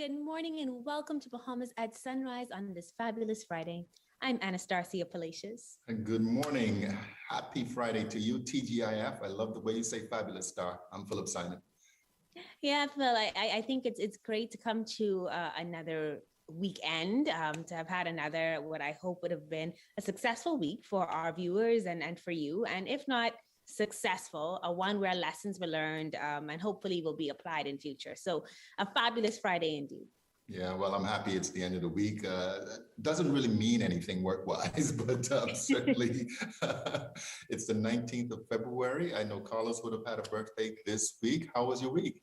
good morning, and welcome to Bahamas at Sunrise on this fabulous Friday. I'm Anastasia Palacios. And good morning. Happy Friday to you, TGIF. I love the way you say fabulous star. I'm Philip Simon. Yeah, Phil, I think it's great to come to another weekend, to have had another, what I hope would have been a successful week for our viewers and for you. And if not successful, a one where lessons were learned and hopefully will be applied in future. So a fabulous Friday indeed. Yeah, well, I'm happy it's the end of the week. Doesn't really mean anything work-wise, but certainly it's the 19th of February. I know Carlos would have had a birthday this week. How was your week?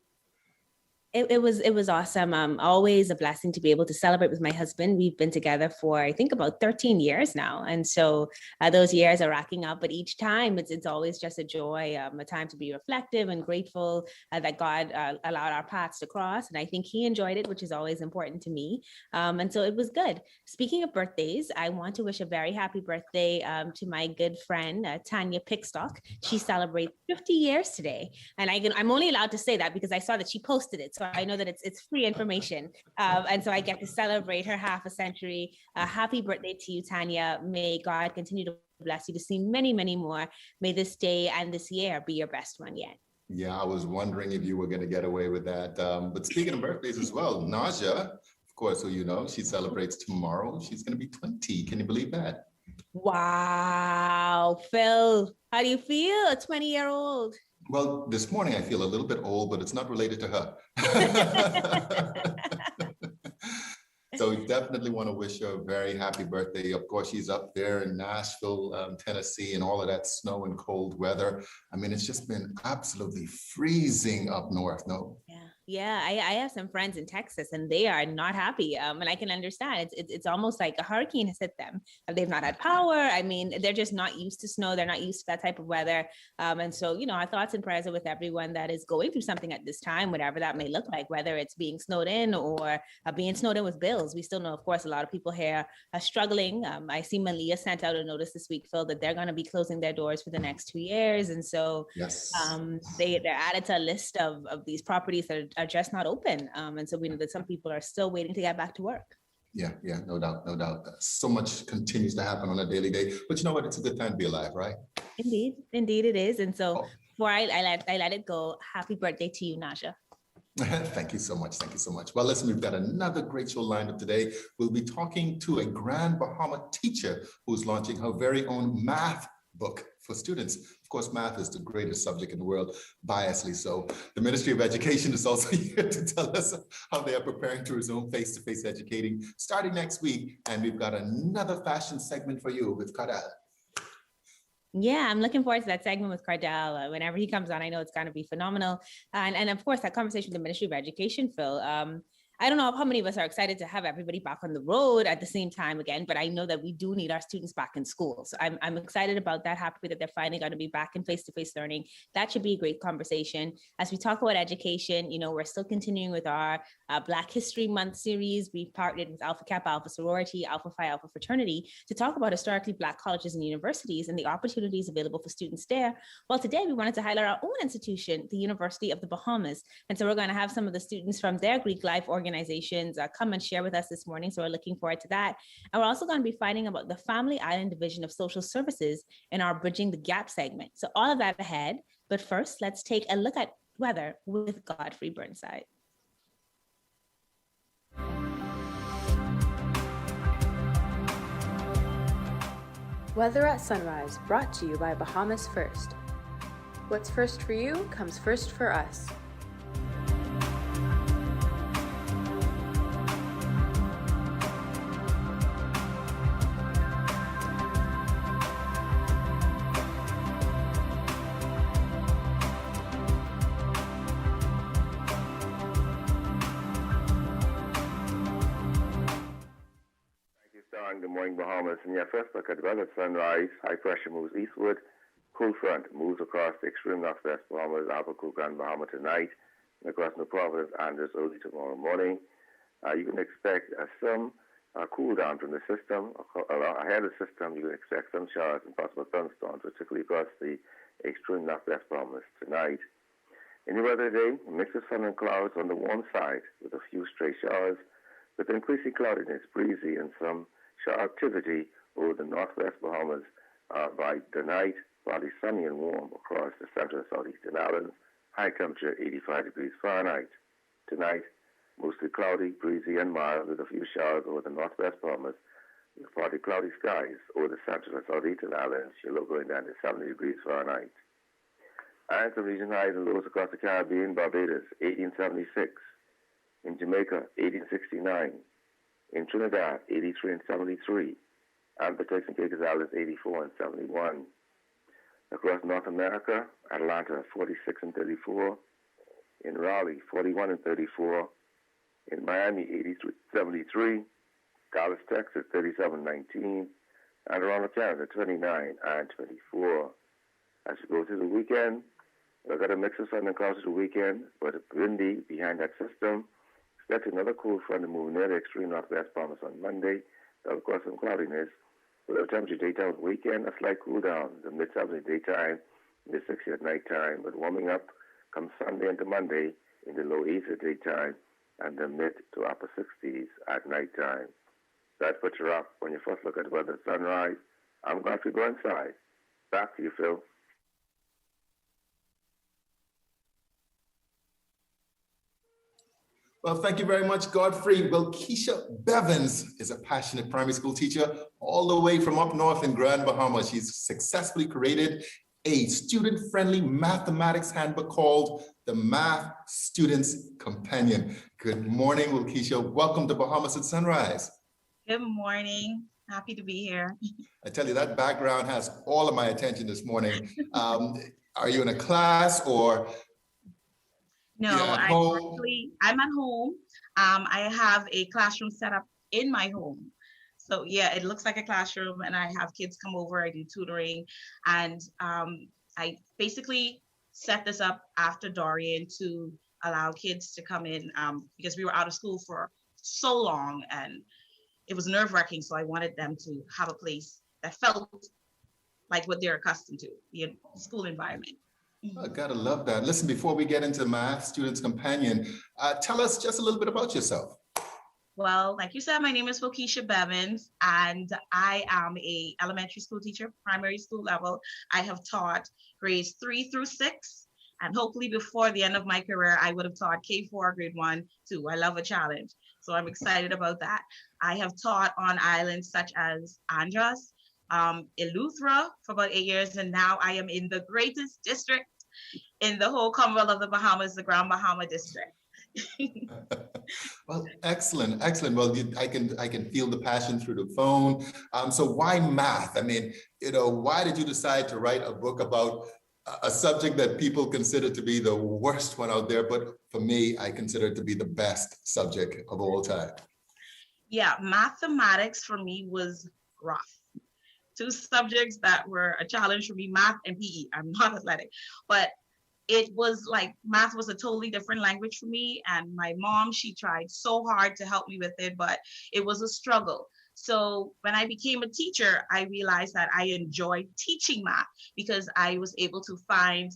It was awesome. Always a blessing to be able to celebrate with my husband. We've been together for I think about 13 years now, and so those years are racking up. But each time, it's always just a joy, a time to be reflective and grateful that God allowed our paths to cross. And I think He enjoyed it, which is always important to me. And so it was good. Speaking of birthdays, I want to wish a very happy birthday to my good friend Tanya Pickstock. She celebrates 50 years today, and I'm only allowed to say that because I saw that she posted it. So I know that it's free information. And so I get to celebrate her half a century. Happy birthday to you, Tanya. May God continue to bless you to see many, many more. May this day and this year be your best one yet. Yeah, I was wondering if you were going to get away with that. But speaking of birthdays as well, Naja, of course, who you know, she celebrates tomorrow. She's going to be 20. Can you believe that? Wow, Phil, how do you feel? A 20-year-old? Well, this morning I feel a little bit old, but it's not related to her. So we definitely want to wish her a very happy birthday. Of course, she's up there in Nashville, Tennessee, and all of that snow and cold weather. I mean, it's just been absolutely freezing up north, no? Yeah, I have some friends in Texas and they are not happy. And I can understand it's almost like a hurricane has hit them. They've not had power. I mean, they're just not used to snow. They're not used to that type of weather. And so, our thoughts and prayers are with everyone that is going through something at this time, whatever that may look like, whether it's being snowed in or being snowed in with bills. We still know, of course, a lot of people here are struggling. I see Malia sent out a notice this week, Phil, that they're going to be closing their doors for the next 2 years. And so yes. They're added to a list of these properties that are just not open. And so we know that some people are still waiting to get back to work. Yeah, no doubt, no doubt. So much continues to happen on a daily day, but you know what? It's a good time to be alive, right? Indeed it is. And so before I let it go, happy birthday to you, Naja. Thank you so much. Thank you so much. Well, listen, we've got another great show lined up today. We'll be talking to a Grand Bahama teacher who's launching her very own math book for students. Of course, math is the greatest subject in the world, biasly so. The Ministry of Education is also here to tell us how they are preparing to resume face-to-face educating starting next week. And we've got another fashion segment for you with Cardell. Yeah, I'm looking forward to that segment with Cardell. Whenever he comes on, I know it's going to be phenomenal. And of course, that conversation with the Ministry of Education, Phil. I don't know how many of us are excited to have everybody back on the road at the same time again, but I know that we do need our students back in school. So I'm excited about that, happy that they're finally going to be back in face-to-face learning. That should be a great conversation. As we talk about education, we're still continuing with our Black History Month series. We've partnered with Alpha Kappa, Alpha Sorority, Alpha Phi Alpha Fraternity to talk about historically Black colleges and universities and the opportunities available for students there. Well, today we wanted to highlight our own institution, the University of the Bahamas. And so we're going to have some of the students from their Greek life organizations come and share with us this morning. So we're looking forward to that. And we're also going to be finding about the Family Island Division of Social Services in our Bridging the Gap segment. So all of that ahead. But first, let's take a look at weather with Godfrey Burnside. Weather at Sunrise, brought to you by Bahamas First. What's first for you comes first for us. Good morning, Bahamas. And your first look at weather at sunrise. High pressure moves eastward. Cool front moves across the extreme northwest Bahamas, Alpha Cook and Bahama tonight, and across New Providence and just early tomorrow morning. You can expect some cool down from the system. Ahead of the system, you can expect some showers and possible thunderstorms, particularly across the extreme northwest Bahamas tonight. In your weather today, a mix of sun and clouds on the warm side with a few stray showers, with increasing cloudiness, breezy, and some shower activity over the northwest Bahamas by tonight, partly sunny and warm across the central and southeastern islands, high temperature 85 degrees Fahrenheit. Tonight, mostly cloudy, breezy, and mild with a few showers over the northwest Bahamas, with partly cloudy skies over the central and southeastern islands, your low going down to 70 degrees Fahrenheit. And some region highs and lows across the Caribbean, Barbados, 1876. In Jamaica, 1869. In Trinidad, 83 and 73. And the Turks and Caicos Islands, 84 and 71. Across North America, Atlanta, 46 and 34. In Raleigh, 41 and 34. In Miami, 83, 73. Dallas, Texas, 37, 19. And around Canada, 29 and 24. As you go through the weekend, we've got a mix of sun and clouds to the weekend, but windy behind that system. Expect another cool front to move near the extreme northwest Bahamas on Monday. That'll cause some cloudiness. Low temperature daytime weekend, a slight cool down. The mid-70s daytime, mid-60s at nighttime, but warming up comes Sunday into Monday in the low 80s at daytime and the mid to upper 60s at nighttime. That's what you're up when you first look at the weather at sunrise. I'm going to go inside. Back to you, Phil. Well, thank you very much, Godfrey. Well, Keisha Bevins is a passionate primary school teacher all the way from up north in Grand Bahama. She's successfully created a student-friendly mathematics handbook called the Math Student's Companion. Good morning, well, Keisha. Welcome to Bahamas at Sunrise. Good morning. Happy to be here. I tell you, that background has all of my attention this morning. Are you in a class or? No, I'm at home. I have a classroom set up in my home. So yeah, it looks like a classroom and I have kids come over, I do tutoring. And I basically set this up after Dorian to allow kids to come in because we were out of school for so long and it was nerve-wracking. So I wanted them to have a place that felt like what they're accustomed to, the school environment. I gotta love that. Listen, before we get into Math Student's Companion, tell us just a little bit about yourself. Well, like you said, my name is Keisha Bevins, and I am a elementary school teacher, primary school level. I have taught grades 3 through 6, and hopefully before the end of my career, I would have taught K4, grade 1, 2. I love a challenge, so I'm excited about that. I have taught on islands such as Andros, Eleuthera for about 8 years, and now I am in the greatest district in the whole Commonwealth of the Bahamas, the Grand Bahama District. Well, excellent, excellent. Well, I can feel the passion through the phone. So why math? I mean, why did you decide to write a book about a subject that people consider to be the worst one out there? But for me, I consider it to be the best subject of all time. Yeah, mathematics for me was rough. 2 subjects that were a challenge for me, math and PE. I'm not athletic, but it was like math was a totally different language for me. And my mom, she tried so hard to help me with it, but it was a struggle. So when I became a teacher, I realized that I enjoyed teaching math because I was able to find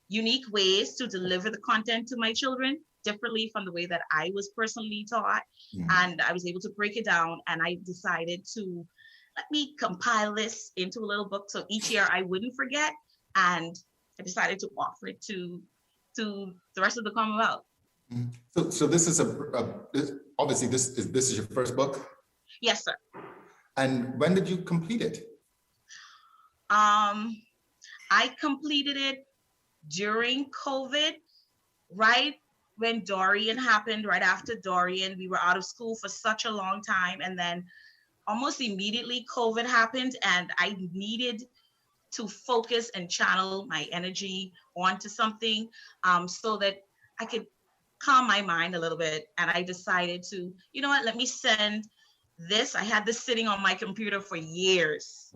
unique ways to deliver the content to my children differently from the way that I was personally taught. And I was able to break it down, and I decided to let me compile this into a little book so each year I wouldn't forget, and I decided to offer it to the rest of the Commonwealth. So this is obviously this is your first book? Yes, sir. And when did you complete it? I completed it during COVID, right when Dorian happened. Right after Dorian, we were out of school for such a long time, and then almost immediately COVID happened, and I needed to focus and channel my energy onto something so that I could calm my mind a little bit. And I decided to, you know what, let me send this. I had this sitting on my computer for years,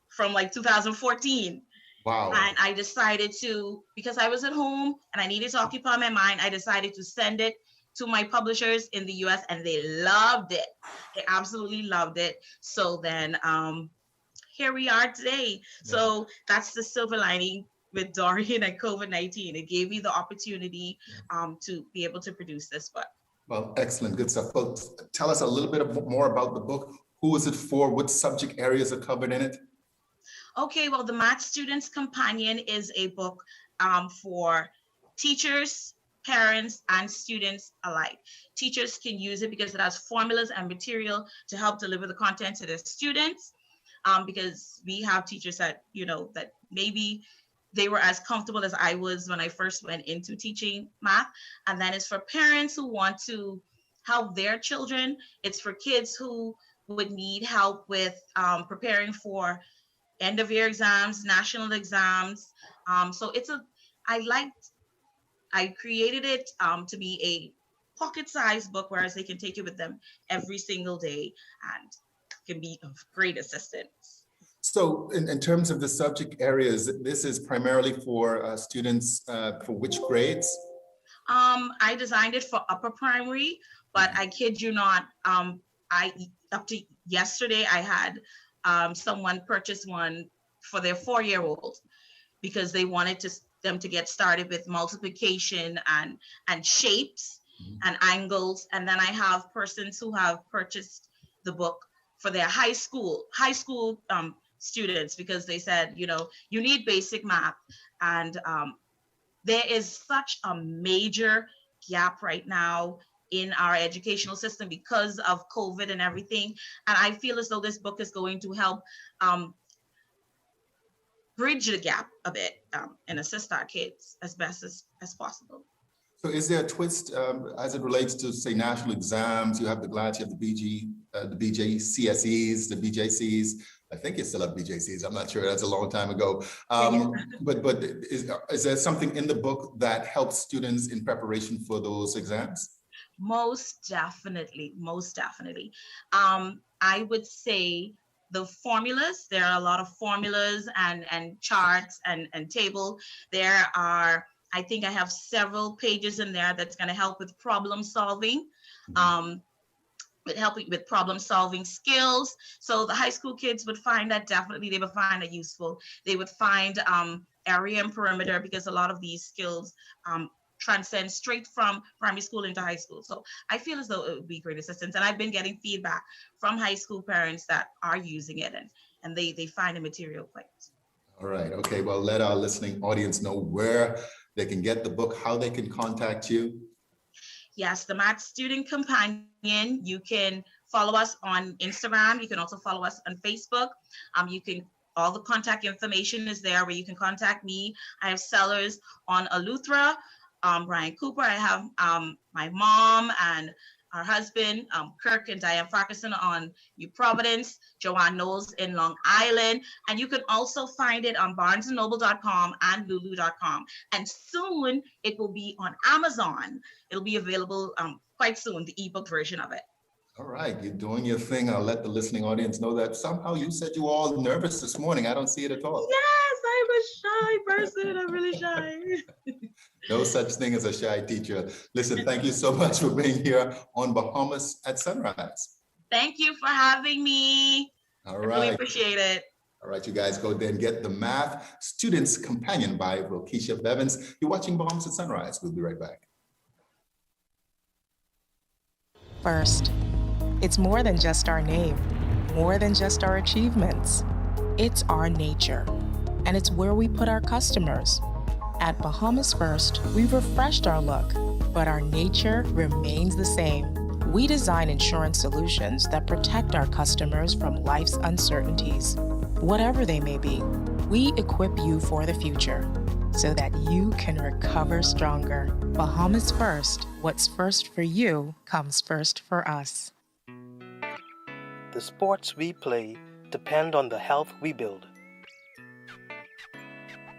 from like 2014. Wow. And I decided to, because I was at home and I needed to occupy my mind, I decided to send it to my publishers in the US, and they loved it. They absolutely loved it. So then here we are today. So that's the silver lining. with Dorian and COVID-19. It gave me the opportunity to be able to produce this book. Well, excellent, good stuff. Well, tell us a little bit more about the book. Who is it for? What subject areas are covered in it? Okay, well, the Math Student's Companion is a book for teachers, parents, and students alike. Teachers can use it because it has formulas and material to help deliver the content to their students. Because we have teachers that, that maybe they were as comfortable as I was when I first went into teaching math. And then it's for parents who want to help their children. It's for kids who would need help with preparing for end of year exams, national exams. So I created it to be a pocket-sized book, whereas they can take it with them every single day and can be of great assistance. So in terms of the subject areas, this is primarily for students for which grades? I designed it for upper primary, but I kid you not, up to yesterday, I had someone purchase one for their 4-year-old because they wanted them to get started with multiplication and shapes and angles. And then I have persons who have purchased the book for their high school students because they said, you need basic math. And there is such a major gap right now in our educational system because of COVID and everything. And I feel as though this book is going to help bridge the gap a bit and assist our kids as best as possible. So is there a twist as it relates to, say, national exams? You have the GLADs, you have the BJCSEs, the BJCs. I think you still have BJCs. I'm not sure. That's a long time ago. But is there something in the book that helps students in preparation for those exams? Most definitely. I would say the formulas, there are a lot of formulas and charts and table. There are, I think I have several pages in there that's going to help with problem solving, with problem solving skills. So the high school kids would find that definitely, they would find it useful. They would find area and perimeter because a lot of these skills transcend straight from primary school into high school. So I feel as though it would be great assistance. And I've been getting feedback from high school parents that are using it and they find the material quite useful. All right. Okay. Well, let our listening audience know where they can get the book, how they can contact you. Yes, the Math Student Companion. You can follow us on Instagram. You can also follow us on Facebook. All the contact information is there where you can contact me. I have sellers on Eleuthera, Brian Cooper. I have my mom and our husband, Kirk and Diane Farquharson on New Providence, Joanne Knowles in Long Island. And you can also find it on barnesandnoble.com and lulu.com. And soon it will be on Amazon. It'll be available quite soon, the ebook version of it. All right, you're doing your thing. I'll let the listening audience know that somehow you said you were all nervous this morning. I don't see it at all. Yes, I'm a shy person. I'm really shy. No such thing as a shy teacher. Listen, thank you so much for being here on Bahamas at Sunrise. Thank you for having me. All right. I really appreciate it. All right, you guys go there and get the Math Student's Companion by Rokisha Bevins. You're watching Bahamas at Sunrise. We'll be right back. First, it's more than just our name, more than just our achievements. It's our nature, and it's where we put our customers. At Bahamas First, we've refreshed our look, but our nature remains the same. We design insurance solutions that protect our customers from life's uncertainties. Whatever they may be, we equip you for the future so that you can recover stronger. Bahamas First, what's first for you comes first for us. The sports we play depend on the health we build.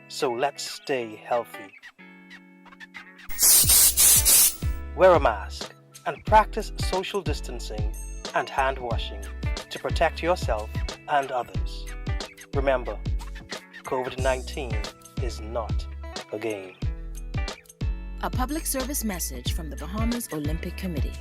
So let's stay healthy. Wear a mask and practice social distancing and hand washing to protect yourself and others. Remember, COVID-19 is not a game. A public service message from the Bahamas Olympic Committee.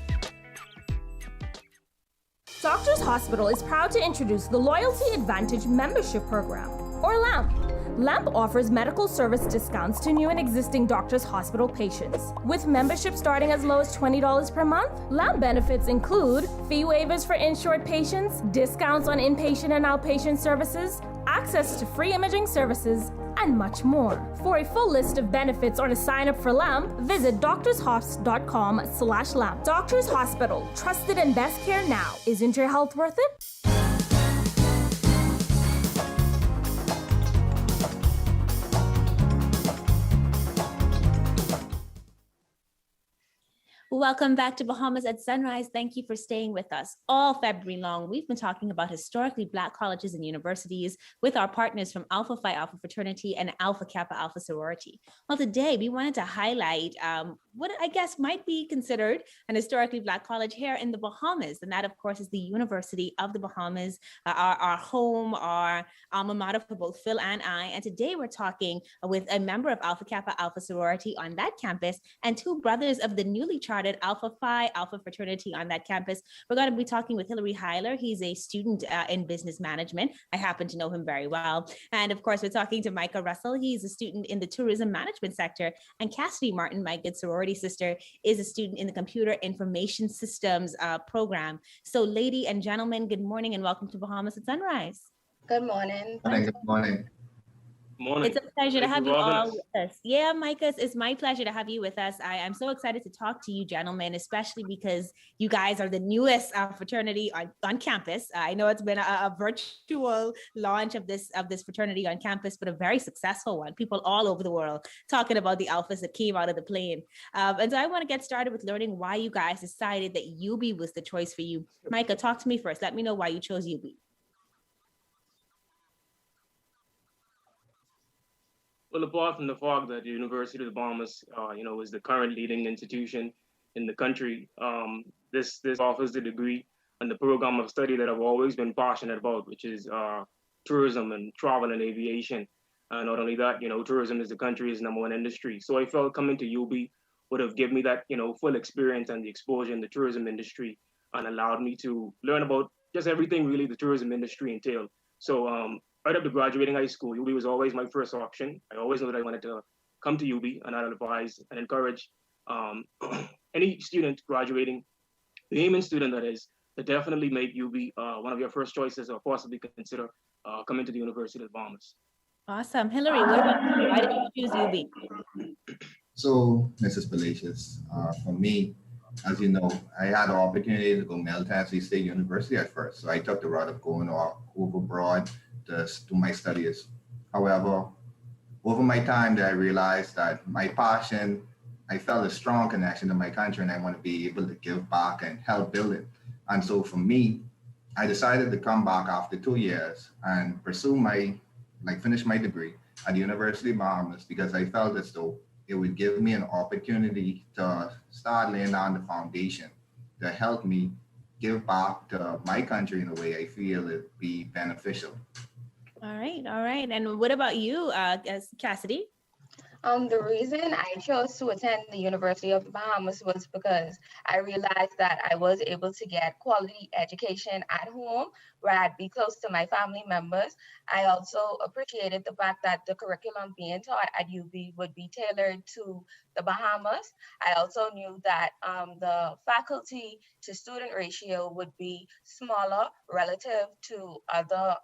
Doctors Hospital is proud to introduce the Loyalty Advantage Membership Program, or LAMP. LAMP offers medical service discounts to new and existing doctors' hospital patients. With membership starting as low as $20 per month, LAMP benefits include fee waivers for insured patients, discounts on inpatient and outpatient services, access to free imaging services, and much more. For a full list of benefits or to sign up for LAMP, visit doctorshosp.com/LAMP. Doctors Hospital, trusted and best care now. Isn't your health worth it? Welcome back to Bahamas at Sunrise. Thank you for staying with us all February long. We've been talking about historically Black colleges and universities with our partners from Alpha Phi Alpha Fraternity and Alpha Kappa Alpha Sorority. Well, today we wanted to highlight what I guess might be considered an historically Black college here in the Bahamas. And that, of course, is the University of the Bahamas, our home, our alma mater for both Phil and I. And today we're talking with a member of Alpha Kappa Alpha Sorority on that campus and two brothers of the newly chartered Alpha Phi Alpha Fraternity on that campus. We're going to be talking with Hillary Heiler. He's a student in business management. I happen to know him very well. And of course, we're talking to Micah Russell. He's a student in the tourism management sector. And Cassidy Martin, my good sorority sister, is a student in the computer information systems program. So lady and gentlemen, good morning and welcome to Bahamas at Sunrise. Good morning. Good morning. Morning. It's a pleasure to have you all with us. Yeah, Micah, it's my pleasure to have you with us. I'm so excited to talk to you gentlemen, especially because you guys are the newest fraternity on campus. I know it's been a virtual launch of this fraternity on campus, but a very successful one. People all over the world talking about the alphas that came out of the plane. And so I want to get started with learning why you guys decided that UB was the choice for you. Micah, talk to me first. Let me know why you chose UB. Well, apart from the fact that the University of the Bahamas, is the current leading institution in the country, this offers the degree and the program of study that I've always been passionate about, which is tourism and travel and aviation. And not only that, tourism is the country's #1 industry. So I felt coming to UB would have given me that, full experience and the exposure in the tourism industry and allowed me to learn about just everything really the tourism industry entailed. So right after graduating high school, UB was always my first option. I always knew that I wanted to come to UB, and I'd advise and encourage any student graduating, the aiming student that is, to definitely make UB one of your first choices or possibly consider coming to the University of the Bahamas. Awesome. Hillary, what about you? Why did you choose UB? So, Mrs. Palacios, for me, as you know, I had the opportunity to go Mel Tennessee State University at first. So I took the route of going over abroad to do my studies. However, over my time there, I realized that my passion, I felt a strong connection to my country and I want to be able to give back and help build it. And so for me, I decided to come back after 2 years and pursue finish my degree at the University of Bahamas because I felt as though it would give me an opportunity to start laying down the foundation to help me give back to my country in a way I feel it'd be beneficial. All right. And what about you, Cassidy? The reason I chose to attend the University of the Bahamas was because I realized that I was able to get quality education at home where I'd be close to my family members. I also appreciated the fact that the curriculum being taught at UB would be tailored to the Bahamas. I also knew that the faculty to student ratio would be smaller relative to other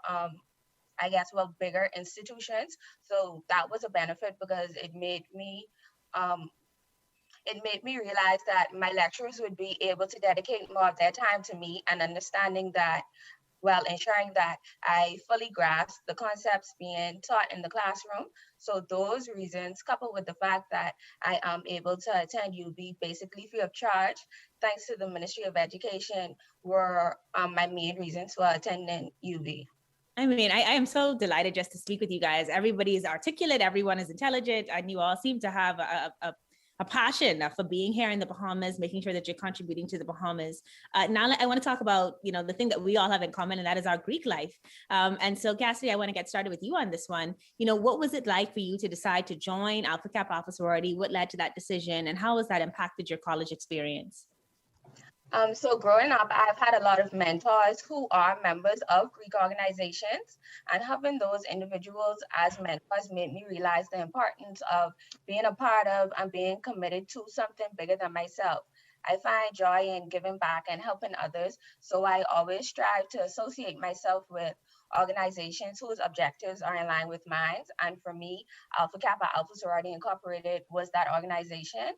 bigger institutions. So that was a benefit because it made me realize that my lecturers would be able to dedicate more of their time to me and understanding that, while ensuring that I fully grasp the concepts being taught in the classroom. So those reasons, coupled with the fact that I am able to attend UB basically free of charge, thanks to the Ministry of Education, were my main reasons for attending UB. I mean, I am so delighted just to speak with you guys. Everybody is articulate, everyone is intelligent, and you all seem to have a passion for being here in the Bahamas, making sure that you're contributing to the Bahamas. Now I want to talk about, the thing that we all have in common, and that is our Greek life. And so Cassidy, I want to get started with you on this one. What was it like for you to decide to join Alpha Kappa Alpha Sorority? What led to that decision, and how has that impacted your college experience? So growing up, I've had a lot of mentors who are members of Greek organizations, and having those individuals as mentors made me realize the importance of being a part of and being committed to something bigger than myself. I find joy in giving back and helping others, so I always strive to associate myself with organizations whose objectives are in line with mine. And for me, Alpha Kappa Alpha Sorority Incorporated was that organization.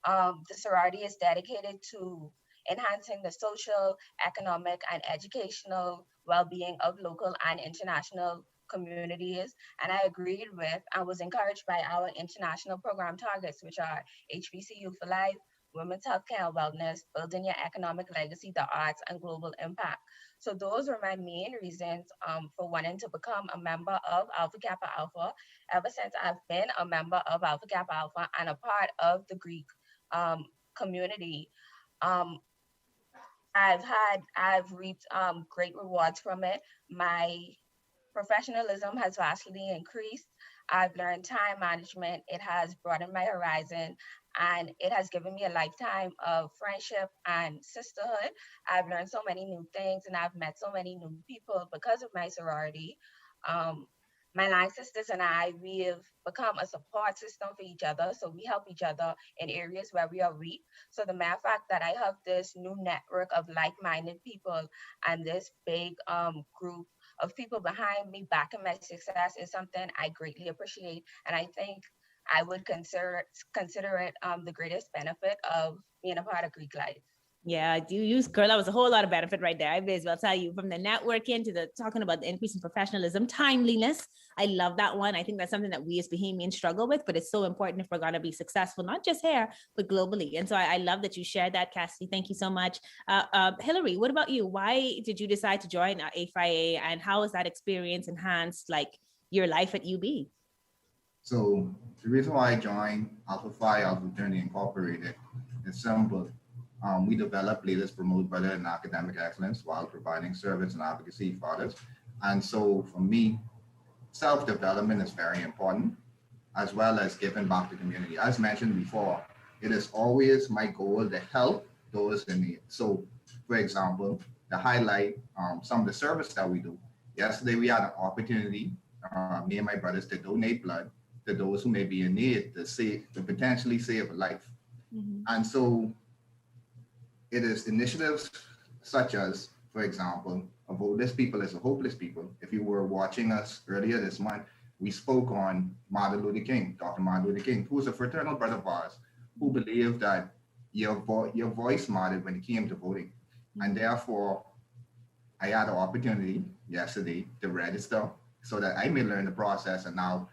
The sorority is dedicated to enhancing the social, economic, and educational well-being of local and international communities. And I agreed with and was encouraged by our international program targets, which are HBCU for Life, Women's Healthcare and Wellness, Building Your Economic Legacy, the Arts, and Global Impact. So those were my main reasons for wanting to become a member of Alpha Kappa Alpha. Ever since I've been a member of Alpha Kappa Alpha and a part of the Greek community, um, I've reaped great rewards from it. My professionalism has vastly increased. I've learned time management. It has broadened my horizon, and it has given me a lifetime of friendship and sisterhood. I've learned so many new things, and I've met so many new people because of my sorority. Um, my line sisters and I, we have become a support system for each other. So we help each other in areas where we are weak. So the mere fact that I have this new network of like-minded people and this big group of people behind me backing my success is something I greatly appreciate. And I think I would consider it the greatest benefit of being a part of Greek life. Yeah, I do use, girl, that was a whole lot of benefit right there. I may as well tell you, from the networking to the talking about the increase in professionalism, timeliness. I love that one. I think that's something that we as Bahamians struggle with, but it's so important if we're going to be successful, not just here, but globally. And so I love that you shared that, Cassidy. Thank you so much. Hillary, what about you? Why did you decide to join AFIA, and how has that experience enhanced like your life at UB? So the reason why I joined Alpha Phi Alpha Fraternity Incorporated is simple. We develop leaders promote better in academic excellence while providing service and advocacy for others. And so for me, self-development is very important, as well as giving back to the community. As mentioned before, it is always my goal to help those in need. So for example, to highlight some of the service that we do. Yesterday, we had an opportunity, me and my brothers, to donate blood to those who may be in need to potentially save a life. Mm-hmm. And so it is initiatives such as, for example, A Voteless People is a Hopeless People. If you were watching us earlier this month, we spoke on Martin Luther King, Dr. Martin Luther King, who was a fraternal brother of ours, who believed that your voice mattered when it came to voting. And therefore, I had an opportunity yesterday to register so that I may learn the process and now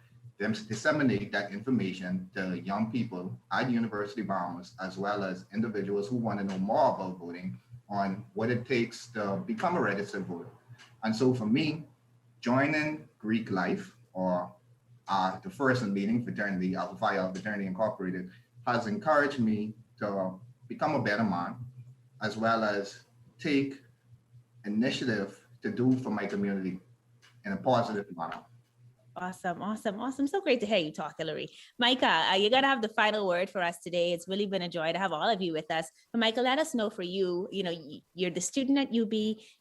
disseminate that information to young people at University of Bahamas, as well as individuals who want to know more about voting, on what it takes to become a registered voter. And so for me, joining Greek Life, or the first and leading fraternity, Alpha Phi Alpha Fraternity Incorporated, has encouraged me to become a better man, as well as take initiative to do for my community in a positive manner. Awesome. So great to hear you talk, Hillary. Micah, you got to have the final word for us today. It's really been a joy to have all of you with us. But Micah, let us know for you, you're the student at UB,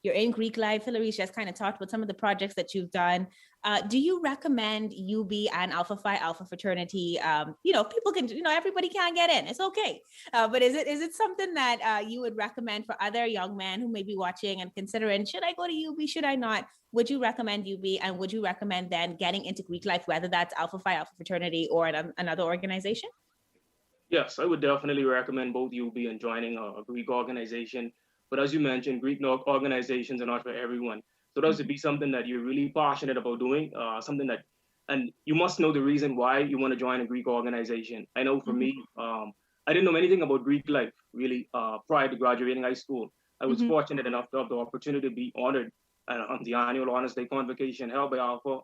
you're in Greek Life. Hillary's just kind of talked about some of the projects that you've done. Do you recommend UB and Alpha Phi Alpha Fraternity? People can, everybody can't get in. It's okay. But is it something that you would recommend for other young men who may be watching and considering, should I go to UB? Should I not? Would you recommend UB, and would you recommend then getting into Greek Life, whether that's Alpha Phi Alpha Fraternity or another organization? Yes, I would definitely recommend both UB and joining a Greek organization. But as you mentioned, Greek organizations are not for everyone. So that would be something that you're really passionate about doing, and you must know the reason why you want to join a Greek organization. I know for me, I didn't know anything about Greek life really prior to graduating high school. I was fortunate enough to have the opportunity to be honored on the annual Honors Day convocation held by Alpha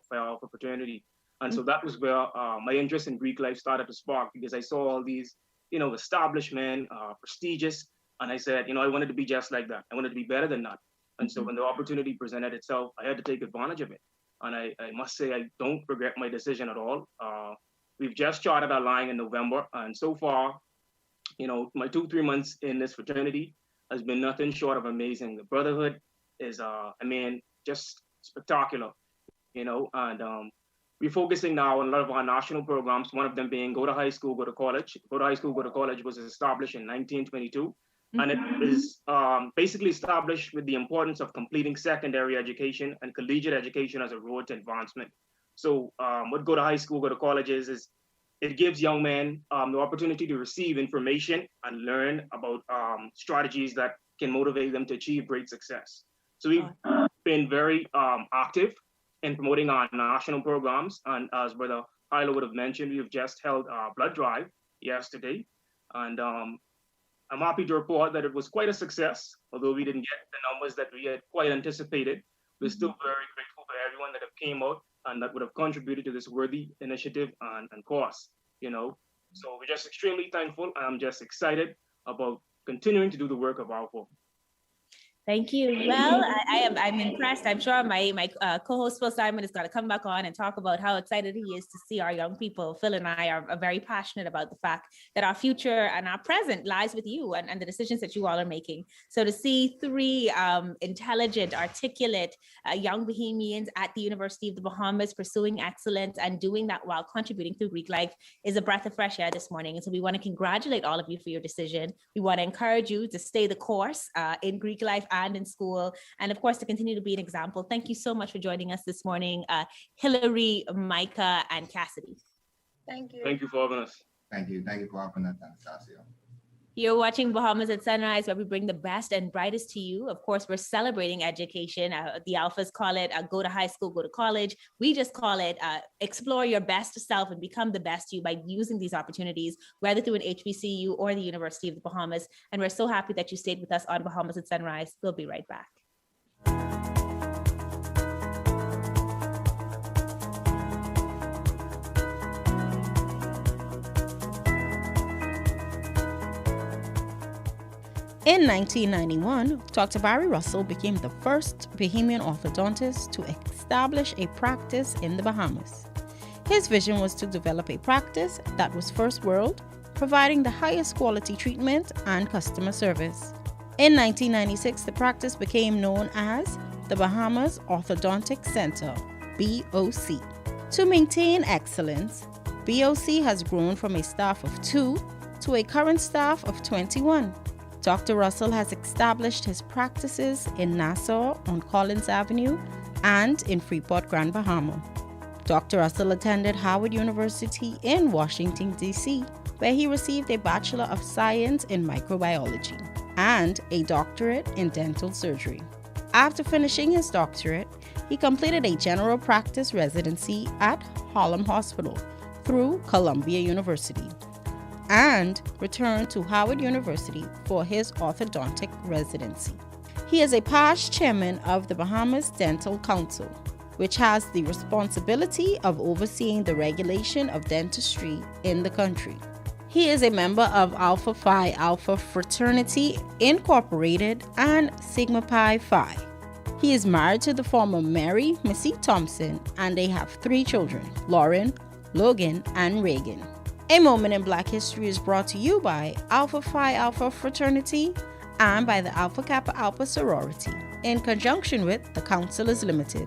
Fraternity. And so that was where my interest in Greek life started to spark, because I saw all these, established men, prestigious, and I said, I wanted to be just like that. I wanted to be better than that. And so when the opportunity presented itself, I had to take advantage of it. And I must say, I don't regret my decision at all. We've just charted our line in November. And so far, my 2-3 months in this fraternity, has been nothing short of amazing. The brotherhood is, just spectacular, and we're focusing now on a lot of our national programs, one of them being Go to High School, Go to College. Go to High School, Go to College was established in 1922. And it is basically established with the importance of completing secondary education and collegiate education as a road to advancement. So what Go to High School, Go to College is it gives young men the opportunity to receive information and learn about strategies that can motivate them to achieve great success. So we've been very active in promoting our national programs. And as Brother Hyla would have mentioned, we've just held a blood drive yesterday. And I'm happy to report that it was quite a success, although we didn't get the numbers that we had quite anticipated. We're still very grateful for everyone that have came out and that would have contributed to this worthy initiative and cause, So we're just extremely thankful. I'm just excited about continuing to do the work of our folk. Thank you. Well, I'm impressed. I'm sure my co-host Phil Simon is going to come back on and talk about how excited he is to see our young people. Phil and I are very passionate about the fact that our future and our present lies with you and the decisions that you all are making. So to see three intelligent, articulate young Bahamians at the University of the Bahamas pursuing excellence and doing that while contributing through Greek life is a breath of fresh air this morning. And so we want to congratulate all of you for your decision. We want to encourage you to stay the course in Greek life and in school, and of course to continue to be an example. Thank you so much for joining us this morning, Hillary, Micah, and Cassidy. Thank you. Thank you for having us. Thank you for having us, Anastasia. You're watching Bahamas at Sunrise, where we bring the best and brightest to you. Of course, we're celebrating education. The Alphas call it Go to High School, Go to College. We just call it explore your best self and become the best you by using these opportunities, whether through an HBCU or the University of the Bahamas. And we're so happy that you stayed with us on Bahamas at Sunrise. We'll be right back. In 1991, Dr. Barry Russell became the first Bahamian orthodontist to establish a practice in the Bahamas. His vision was to develop a practice that was first world, providing the highest quality treatment and customer service. In 1996, the practice became known as the Bahamas Orthodontic Center, BOC. To maintain excellence, BOC has grown from a staff of 2 to a current staff of 21. Dr. Russell has established his practices in Nassau on Collins Avenue and in Freeport, Grand Bahama. Dr. Russell attended Howard University in Washington, D.C., where he received a Bachelor of Science in Microbiology and a doctorate in dental surgery. After finishing his doctorate, he completed a general practice residency at Harlem Hospital through Columbia University and returned to Howard University for his orthodontic residency. He is a past chairman of the Bahamas Dental Council, which has the responsibility of overseeing the regulation of dentistry in the country. He is a member of Alpha Phi Alpha Fraternity Incorporated and Sigma Pi Phi. He is married to the former Mary Missy Thompson, and they have 3 children, Lauren, Logan, and Reagan. A Moment in Black History is brought to you by Alpha Phi Alpha Fraternity and by the Alpha Kappa Alpha Sorority, in conjunction with the Counselors Limited.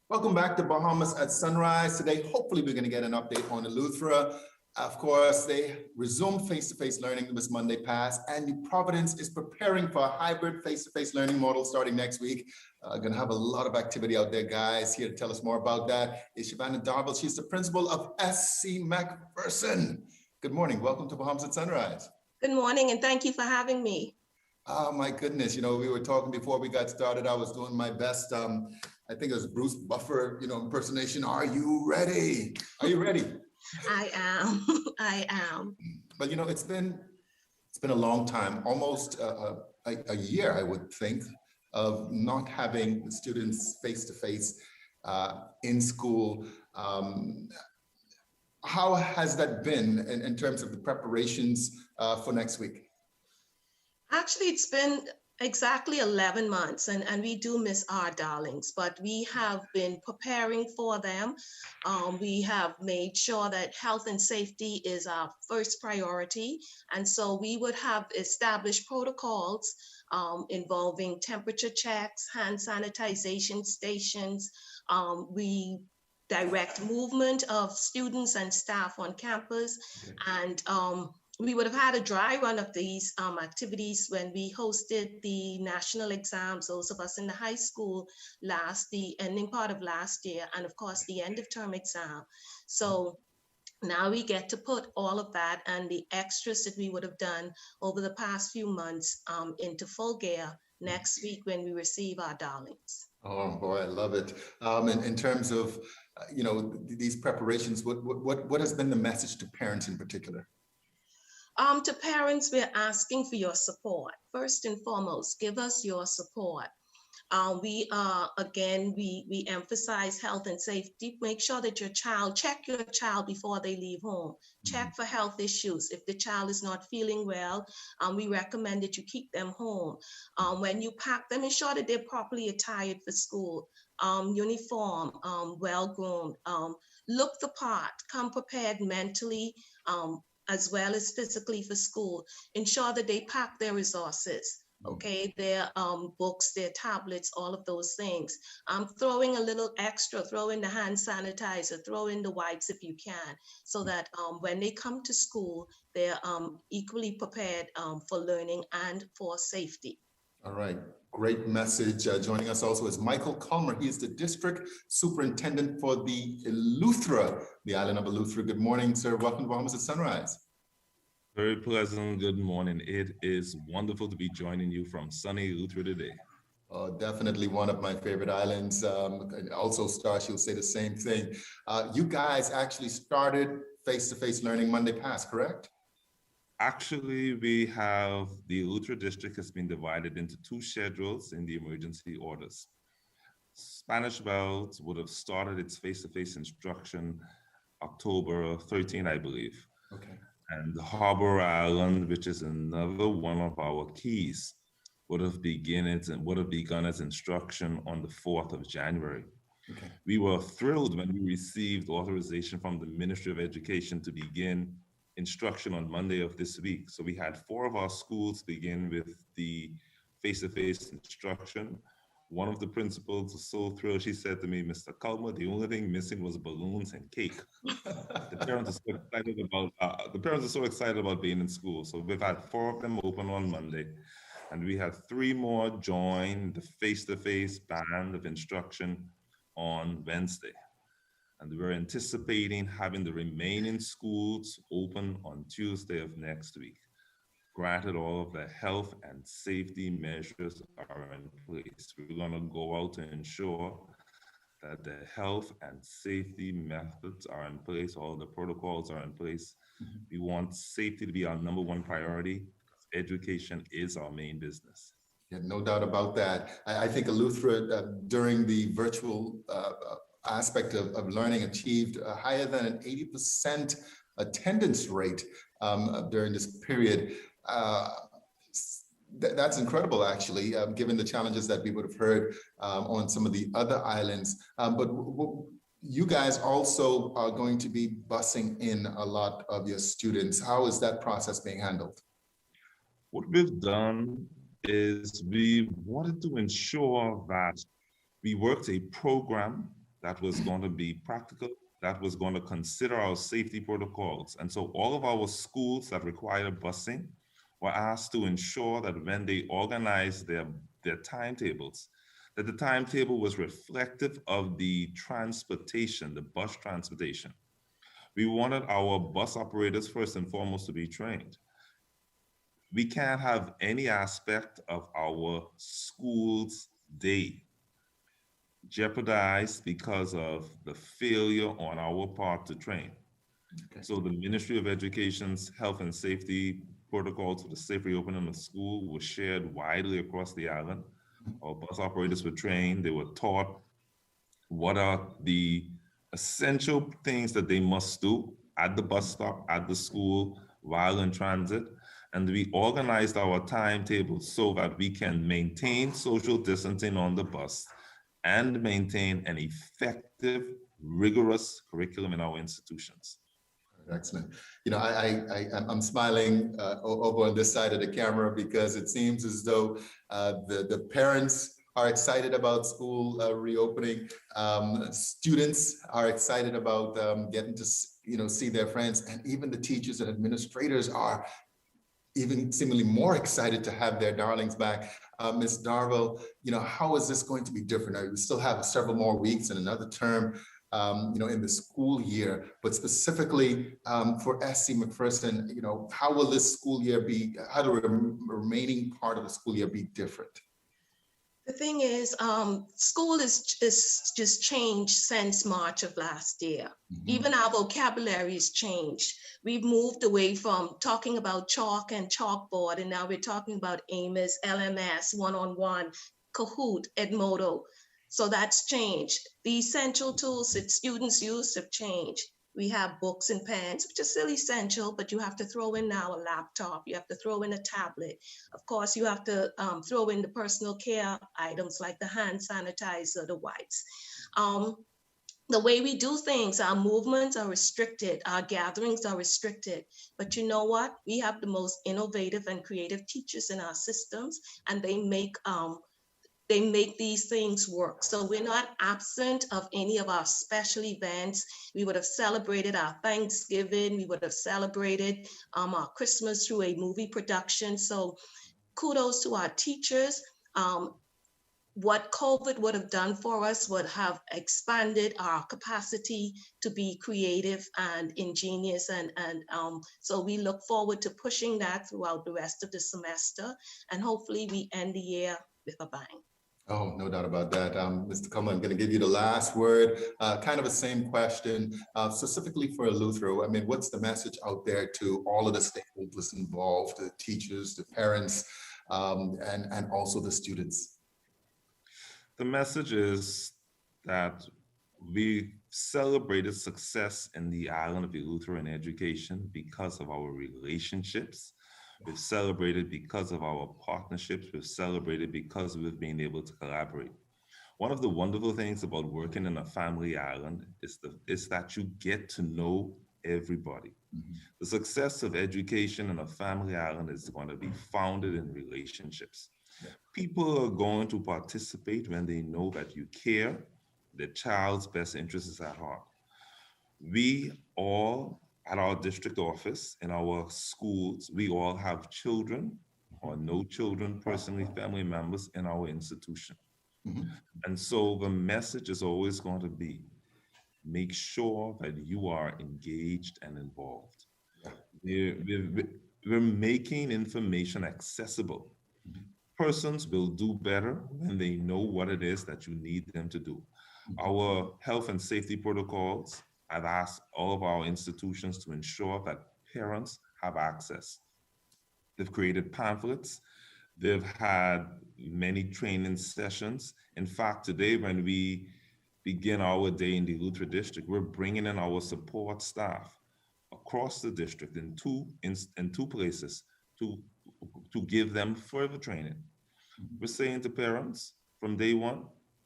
Welcome back to Bahamas at Sunrise. Today, hopefully we're going to get an update on Eleuthera. Of course, they resumed face-to-face learning this Monday past, and New Providence is preparing for a hybrid face-to-face learning model starting next week. Going to have a lot of activity out there, guys. Here to tell us more about that is Shavana Darville. She's the principal of SC McPherson. Good morning. Welcome to Bahamas at Sunrise. Good morning, and thank you for having me. Oh, my goodness. You know, we were talking before we got started. I was doing my best. I think it was Bruce Buffer, impersonation. Are you ready? Are you ready? I am. I am. But it's been a long time, almost a year, I would think, of not having the students face to face in school. How has that been in terms of the preparations for next week? Actually, it's been exactly 11 months, and we do miss our darlings, but we have been preparing for them. We have made sure that health and safety is our first priority. And so we would have established protocols involving temperature checks, hand sanitization stations. We direct movement of students and staff on campus. And we would have had a dry run of these activities when we hosted the national exams, those of us in the high school the ending part of last year, and of course the end of term exam. So now we get to put all of that and the extras that we would have done over the past few months into full gear next week when we receive our darlings. Oh boy, I love it. In terms of, these preparations, what has been the message to parents in particular? To parents, we're asking for your support. First and foremost, give us your support. We emphasize health and safety. Make sure that check your child before they leave home. Check for health issues. If the child is not feeling well, we recommend that you keep them home. When you pack them, ensure that they're properly attired for school. Uniform, well-groomed, look the part, come prepared mentally, as well as physically for school. Ensure that they pack their resources, okay, their books, their tablets, all of those things. Throw in a little extra, throw in the hand sanitizer, throw in the wipes if you can, so that when they come to school, they're equally prepared for learning and for safety. All right, great message. Joining us also is Michael Culmer. He is the district superintendent for the Eleuthera, the island of Eleuthera. Good morning, sir. Welcome to Bahamas at Sunrise. Very pleasant. Good morning. It is wonderful to be joining you from sunny Eleuthera today. Definitely one of my favorite islands. Also, Star, she'll say the same thing. You guys actually started face-to-face learning Monday past, correct? Actually, we have the Eleuthera district has been divided into two schedules in the emergency orders. Spanish Belt would have started its face-to-face instruction October 13, I believe. Okay. And Harbor Island, which is another one of our keys, would have begun its instruction on the 4th of January. Okay. We were thrilled when we received authorization from the Ministry of Education to begin instruction on Monday of this week. So we had 4 of our schools begin with the face-to-face instruction. One of the principals was so thrilled, she said to me, Mr. Culmer, the only thing missing was balloons and cake. The parents are so excited about being in school. So we've had 4 of them open on Monday, and we have 3 more join the face-to-face band of instruction on Wednesday. And we're anticipating having the remaining schools open on Tuesday of next week, granted all of the health and safety measures are in place. We're going to go out to ensure that the health and safety methods are in place, all the protocols are in place. Mm-hmm. We want safety to be our number 1 priority. Education is our main business. Yeah, no doubt about that. I think Eleuthera, during the virtual aspect of learning, achieved higher than an 80% attendance rate during this period. That's incredible, actually, given the challenges that we would have heard on some of the other islands. But you guys also are going to be busing in a lot of your students. How is that process being handled? What we've done is we wanted to ensure that we worked a program that was going to be practical, that was going to consider our safety protocols. And so all of our schools that require busing were asked to ensure that when they organized their timetables, that the timetable was reflective of the transportation, the bus transportation. We wanted our bus operators first and foremost to be trained. We can't have any aspect of our school's day jeopardized because of the failure on our part to train. Okay. So the Ministry of Education's health and safety protocols for the safe reopening of school were shared widely across the island. Our bus operators were trained, they were taught what are the essential things that they must do at the bus stop, at the school, while in transit. And we organized our timetables so that we can maintain social distancing on the bus and maintain an effective, rigorous curriculum in our institutions. Excellent. You know, I'm smiling over on this side of the camera because it seems as though the parents are excited about school reopening. Students are excited about getting to see their friends, and even the teachers and administrators are even seemingly more excited to have their darlings back. Ms. Darville, how is this going to be different? Now, we still have several more weeks and another term in the school year, but specifically for SC McPherson, how will this school year be, how the remaining part of the school year be different? The thing is, school is just changed since March of last year. Mm-hmm. Even our vocabulary has changed. We've moved away from talking about chalk and chalkboard, and now we're talking about AMIS, LMS, one-on-one, Kahoot, Edmodo. So that's changed. The essential tools that students use have changed. We have books and pens, which are still essential, but you have to throw in now a laptop. You have to throw in a tablet. Of course, you have to throw in the personal care items like the hand sanitizer, the wipes. The way we do things, our movements are restricted, our gatherings are restricted. But you know what? We have the most innovative and creative teachers in our systems, and they make these things work. So we're not absent of any of our special events. We would have celebrated our Thanksgiving. We would have celebrated our Christmas through a movie production. So kudos to our teachers. What COVID would have done for us would have expanded our capacity to be creative and ingenious. And so we look forward to pushing that throughout the rest of the semester. And hopefully we end the year with a bang. Oh, no doubt about that. Mr. Coleman, I'm going to give you the last word. Kind of the same question, specifically for Eleuthero. I mean, what's the message out there to all of the stakeholders involved, the teachers, the parents, and also the students? The message is that we celebrated success in the island of Eleuthero in education because of our relationships. We've celebrated because of our partnerships. We've celebrated because we've been able to collaborate. One of the wonderful things about working in a family island is that you get to know everybody. Mm-hmm. The success of education in a family island is going to be founded in relationships. Yeah. People are going to participate when they know that you care, the child's best interest is at heart. We all, at our district office, in our schools, we all have children or no children, personally, family members in our institution. Mm-hmm. And so the message is always going to be, make sure that you are engaged and involved. Yeah. We're making information accessible. Mm-hmm. Persons will do better when they know what it is that you need them to do. Mm-hmm. Our health and safety protocols, I've asked all of our institutions to ensure that parents have access. They've created pamphlets. They've had many training sessions. In fact, today when we begin our day in the Eleuthero district, we're bringing in our support staff across the district in two places to give them further training. We're saying to parents from day one,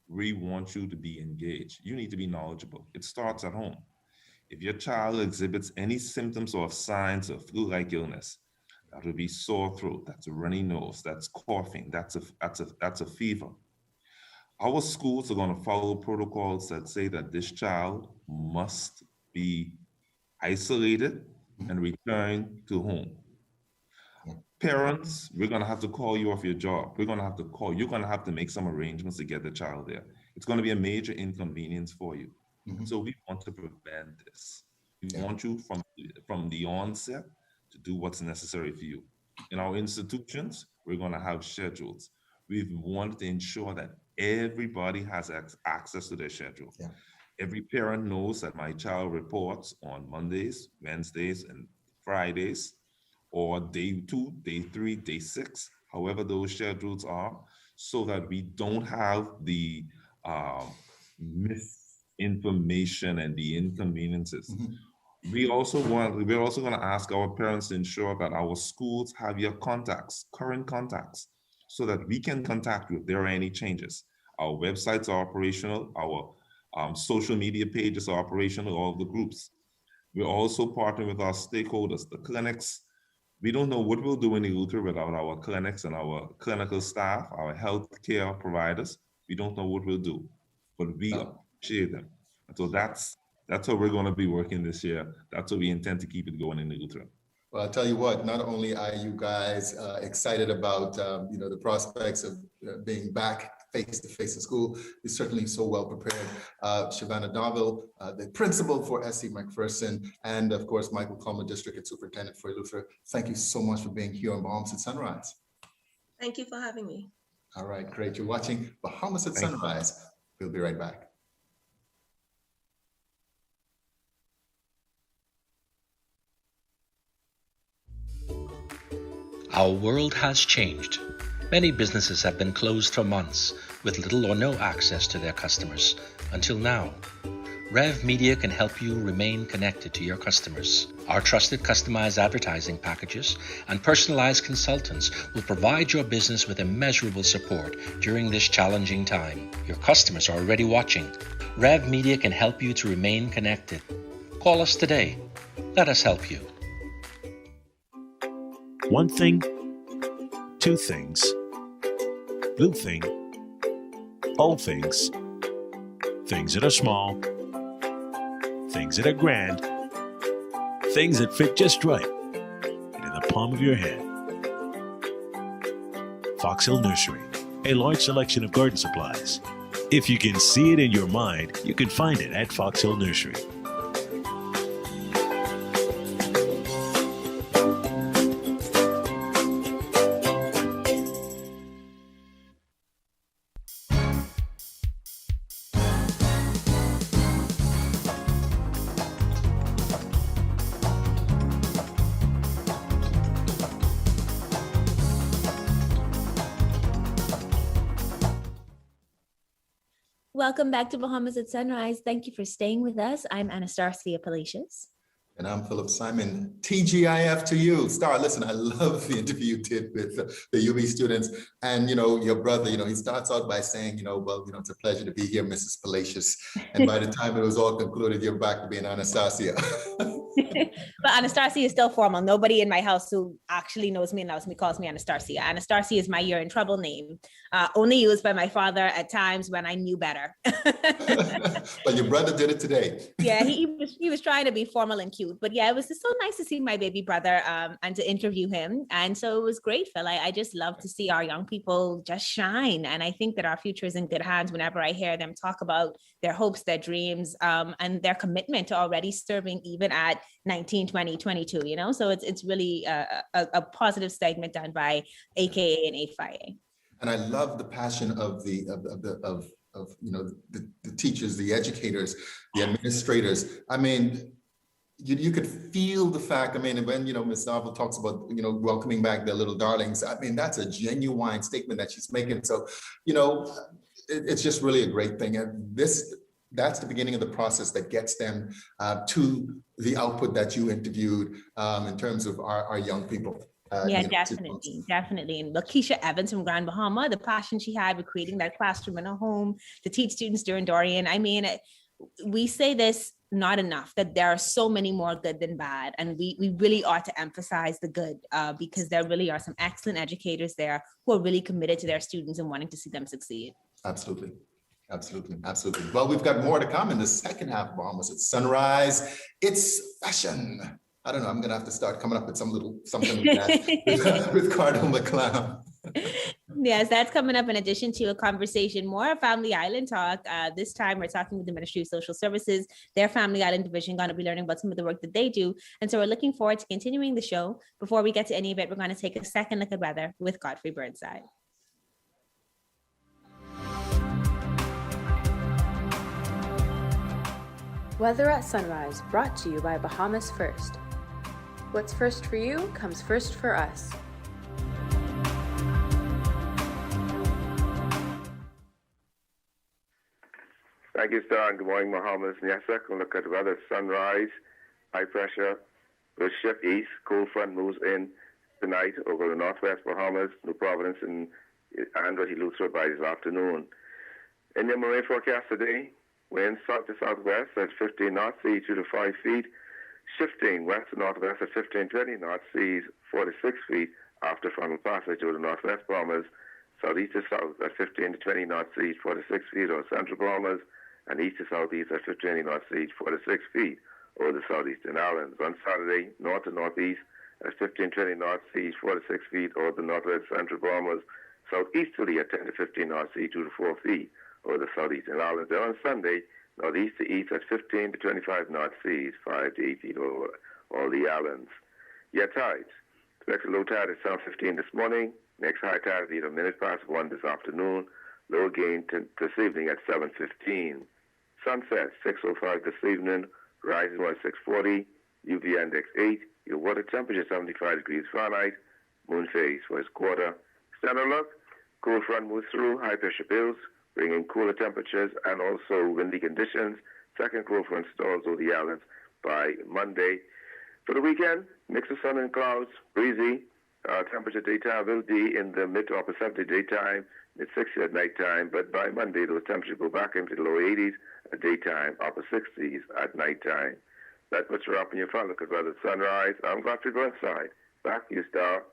we want you to be engaged. You need to be knowledgeable. It starts at home. If your child exhibits any symptoms or signs of flu-like illness, that would be sore throat, that's a runny nose, that's coughing, that's a fever. Our schools are going to follow protocols that say that this child must be isolated and returned to home. Parents, we're going to have to call you off your job. We're going to have to call, you're going to have to make some arrangements to get the child there. It's going to be a major inconvenience for you. Mm-hmm. So we want to prevent this. We want you from the onset to do what's necessary for you. In our institutions, we're going to have schedules. We want to ensure that everybody has access to their schedule. Yeah. Every parent knows that my child reports on Mondays, Wednesdays, and Fridays, or day 2, day 3, day 6, however those schedules are, so that we don't have the misinformation and the inconveniences. Mm-hmm. we're also going to ask our parents to ensure that our schools have your contacts, current contacts, so that we can contact you if there are any changes. Our websites are operational, our social media pages are operational, all the groups. We're also partnering with our stakeholders, the clinics. We don't know what we'll do in Eleuthera without our clinics and our clinical staff, our healthcare providers. We don't know what we'll do, but we appreciate them. And so that's how we're going to be working this year. That's how we intend to keep it going in Eleuthera. Well, I'll tell you what, not only are you guys excited about the prospects of being back face-to-face in school, you're certainly so well prepared. Shavannah Darville, the principal for SC McPherson, and of course, Michael Coleman, District Superintendent for Eleuthera. Thank you so much for being here on Bahamas at Sunrise. Thank you for having me. All right, great. You're watching Bahamas at Sunrise. We'll be right back. Our world has changed. Many businesses have been closed for months with little or no access to their customers until now. Rev Media can help you remain connected to your customers. Our trusted customized advertising packages and personalized consultants will provide your business with immeasurable support during this challenging time. Your customers are already watching. Rev Media can help you to remain connected. Call us today. Let us help you. One thing, two things, blue thing, old things, things that are small, things that are grand, things that fit just right, and in the palm of your hand. Fox Hill Nursery, a large selection of garden supplies. If you can see it in your mind, you can find it at Fox Hill Nursery. Welcome back to Bahamas at Sunrise. Thank you for staying with us. I'm Anastasia Palacios. And I'm Philip Simon. TGIF to you. Star, listen, I love the interview you did with the UB students. And, your brother, he starts out by saying, it's a pleasure to be here, Mrs. Palacios. And by the time it was all concluded, you're back to being Anastasia. But Anastasia is still formal. Nobody in my house who actually knows me and loves me calls me Anastasia. Anastasia is my you're in trouble name, only used by my father at times when I knew better. But your brother did it today. Yeah, he was trying to be formal and cute. But yeah, it was just so nice to see my baby brother and to interview him. And so it was great, Phil. I just love to see our young people just shine. And I think that our future is in good hands whenever I hear them talk about their hopes, their dreams, and their commitment to already serving even at 19, 20, 22, So it's really a positive segment done by AKA and AFIA. And I love the passion of the teachers, the educators, the administrators. I mean, you could feel the fact. I mean, when Ms. Darville talks about welcoming back their little darlings, I mean, that's a genuine statement that she's making. So it's just really a great thing, and that's the beginning of the process that gets them to the output that you interviewed in terms of our young people. Definitely. And Lakeisha Evans from Grand Bahama, the passion she had with creating that classroom in a home to teach students during Dorian. I mean, we say this not enough, that there are so many more good than bad. And we really ought to emphasize the good because there really are some excellent educators there who are really committed to their students and wanting to see them succeed. Absolutely. Well, we've got more to come in the second half of Bahamas at Sunrise. It's fashion. I don't know. I'm going to have to start coming up with something like that with Cardinal McLeod. Yes, that's coming up in addition to a conversation, more Family Island talk. This time we're talking with the Ministry of Social Services, their Family Island division, going to be learning about some of the work that they do. And so we're looking forward to continuing the show. Before we get to any of it, we're going to take a second look at weather with Godfrey Burnside. Weather at Sunrise, brought to you by Bahamas First. What's first for you comes first for us. Thank you, Star, and good morning, Bahamas. Yes, I can look at the weather at Sunrise. high pressure will shift east. Cold front moves in tonight over the northwest Bahamas, New Providence, and Eleuthera by this afternoon. In the marine forecast today, winds south to southwest at 15 knots, seas 2 to 5 feet, shifting west to northwest at 15-20 knots, seas 4 to 6 feet after frontal passage over the northwest Bahamas, southeast to south at 15 to 20 knots, seas 4 to 6 feet over central Bahamas, and east to southeast at 15 knots, seas 4 to 6 feet over the southeastern islands. On Saturday, north to northeast at 15-20 knots, seas 4 to 6 feet over the northwest central Bahamas, southeasterly at 10 to 15 knots, seas 2 to 4 feet over the southeastern islands. Then on Sunday, northeast to east at 15 to 25 knots, seas 5 to 8 feet over all the islands. Yet tides. Expect a low tide at 7:15 this morning. Next high tide at either minute past 1 this afternoon. Low gain this evening at 7:15. Sunset 6:05 this evening. Rising at 6:40. UV index 8. Your water temperature 75 degrees Fahrenheit. Moon phase for its quarter. Standard look. Cold front moves through high pressure bills, bringing cooler temperatures and also windy conditions. Second cold front stalls over the islands by Monday. For the weekend, mix of sun and clouds, breezy. Temperature daytime will be in the mid to upper 70s daytime, mid 60s at nighttime. But by Monday, those temperatures go back into the low 80s at daytime, upper 60s at nighttime. That's what you're up in your front. Look at weather sunrise. I'm glad to go inside. Back to you, Star.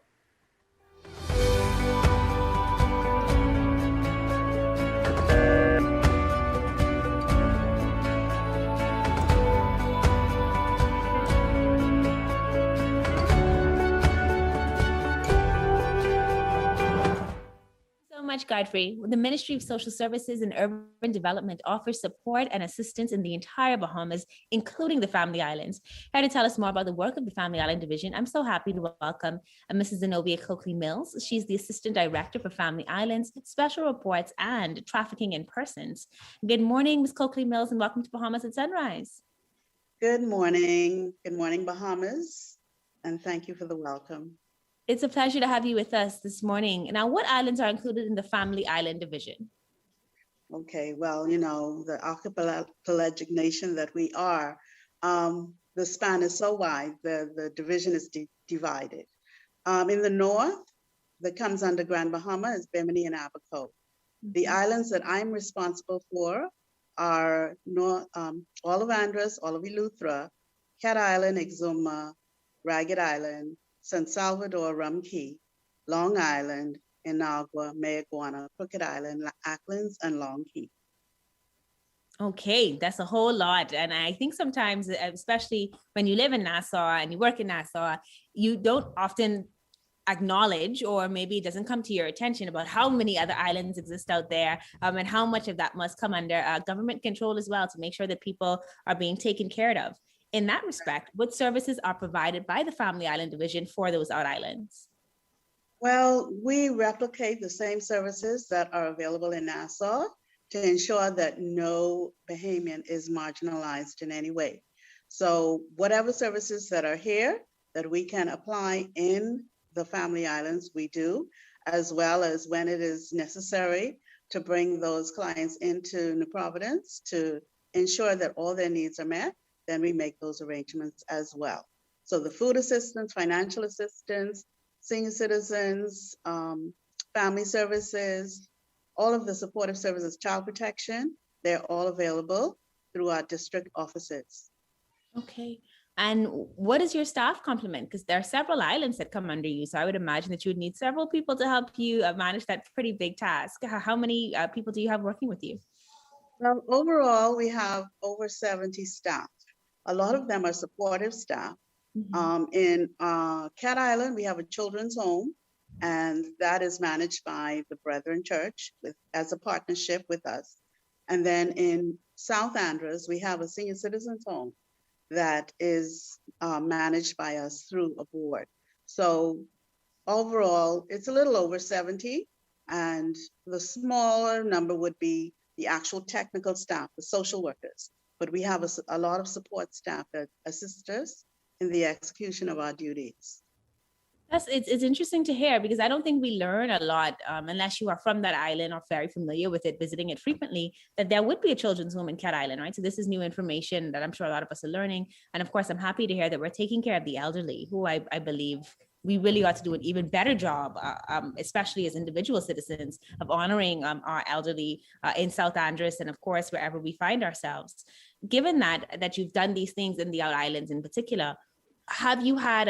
Much, Godfrey. The Ministry of Social Services and Urban Development offers support and assistance in the entire Bahamas, including the Family Islands. Here to tell us more about the work of the Family Island Division, I'm so happy to welcome Mrs. Zenobia Coakley-Mills. She's the Assistant Director for Family Islands, Special Reports, and Trafficking in Persons. Good morning, Ms. Coakley-Mills, and welcome to Bahamas at Sunrise. Good morning. Good morning, Bahamas, and thank you for the welcome. It's a pleasure to have you with us this morning. Now, what islands are included in the Family Island Division? Okay, well, you know, the archipelagic nation that we are, the span is so wide, the division is divided. In the north, that comes under Grand Bahama is Bimini and Abaco. The islands that I'm responsible for are all of Andros, all of Eleuthera, Cat Island, Exuma, Ragged Island, San Salvador, Rum Key, Long Island, Inagua, Mayaguana, Crooked Island, Acklands, and Long Key. Okay, that's a whole lot. And I think sometimes, especially when you live in Nassau and you work in Nassau, you don't often acknowledge, or maybe it doesn't come to your attention about how many other islands exist out there, and how much of that must come under government control as well to make sure that people are being taken care of. In that respect, what services are provided by the Family Island Division for those out islands? Well, we replicate the same services that are available in Nassau to ensure that no Bahamian is marginalized in any way. So whatever services that are here that we can apply in the Family Islands, we do, as well as when it is necessary to bring those clients into New Providence to ensure that all their needs are met, then we make those arrangements as well. So the food assistance, financial assistance, senior citizens, family services, all of the supportive services, child protection, they're all available through our district offices. Okay. And what is your staff complement? Because there are several islands that come under you. So I would imagine that you would need several people to help you manage that pretty big task. How many people do you have working with you? Well, overall, we have over 70 staff. A lot of them are supportive staff. Mm-hmm. In Cat Island, we have a children's home, and that is managed by the Brethren Church as a partnership with us. And then in South Andros, we have a senior citizens home that is managed by us through a board. So overall, it's a little over 70, and the smaller number would be the actual technical staff, the social workers. But we have a lot of support staff that assist us in the execution of our duties. Yes, it's interesting to hear because I don't think we learn a lot unless you are from that island or very familiar with it, visiting it frequently, that there would be a children's home in Cat Island, right? So this is new information that I'm sure a lot of us are learning. And of course, I'm happy to hear that we're taking care of the elderly, who I believe we really ought to do an even better job, especially as individual citizens, of honoring our elderly in South Andros and of course, wherever we find ourselves. Given that you've done these things in the Out Islands in particular, have you had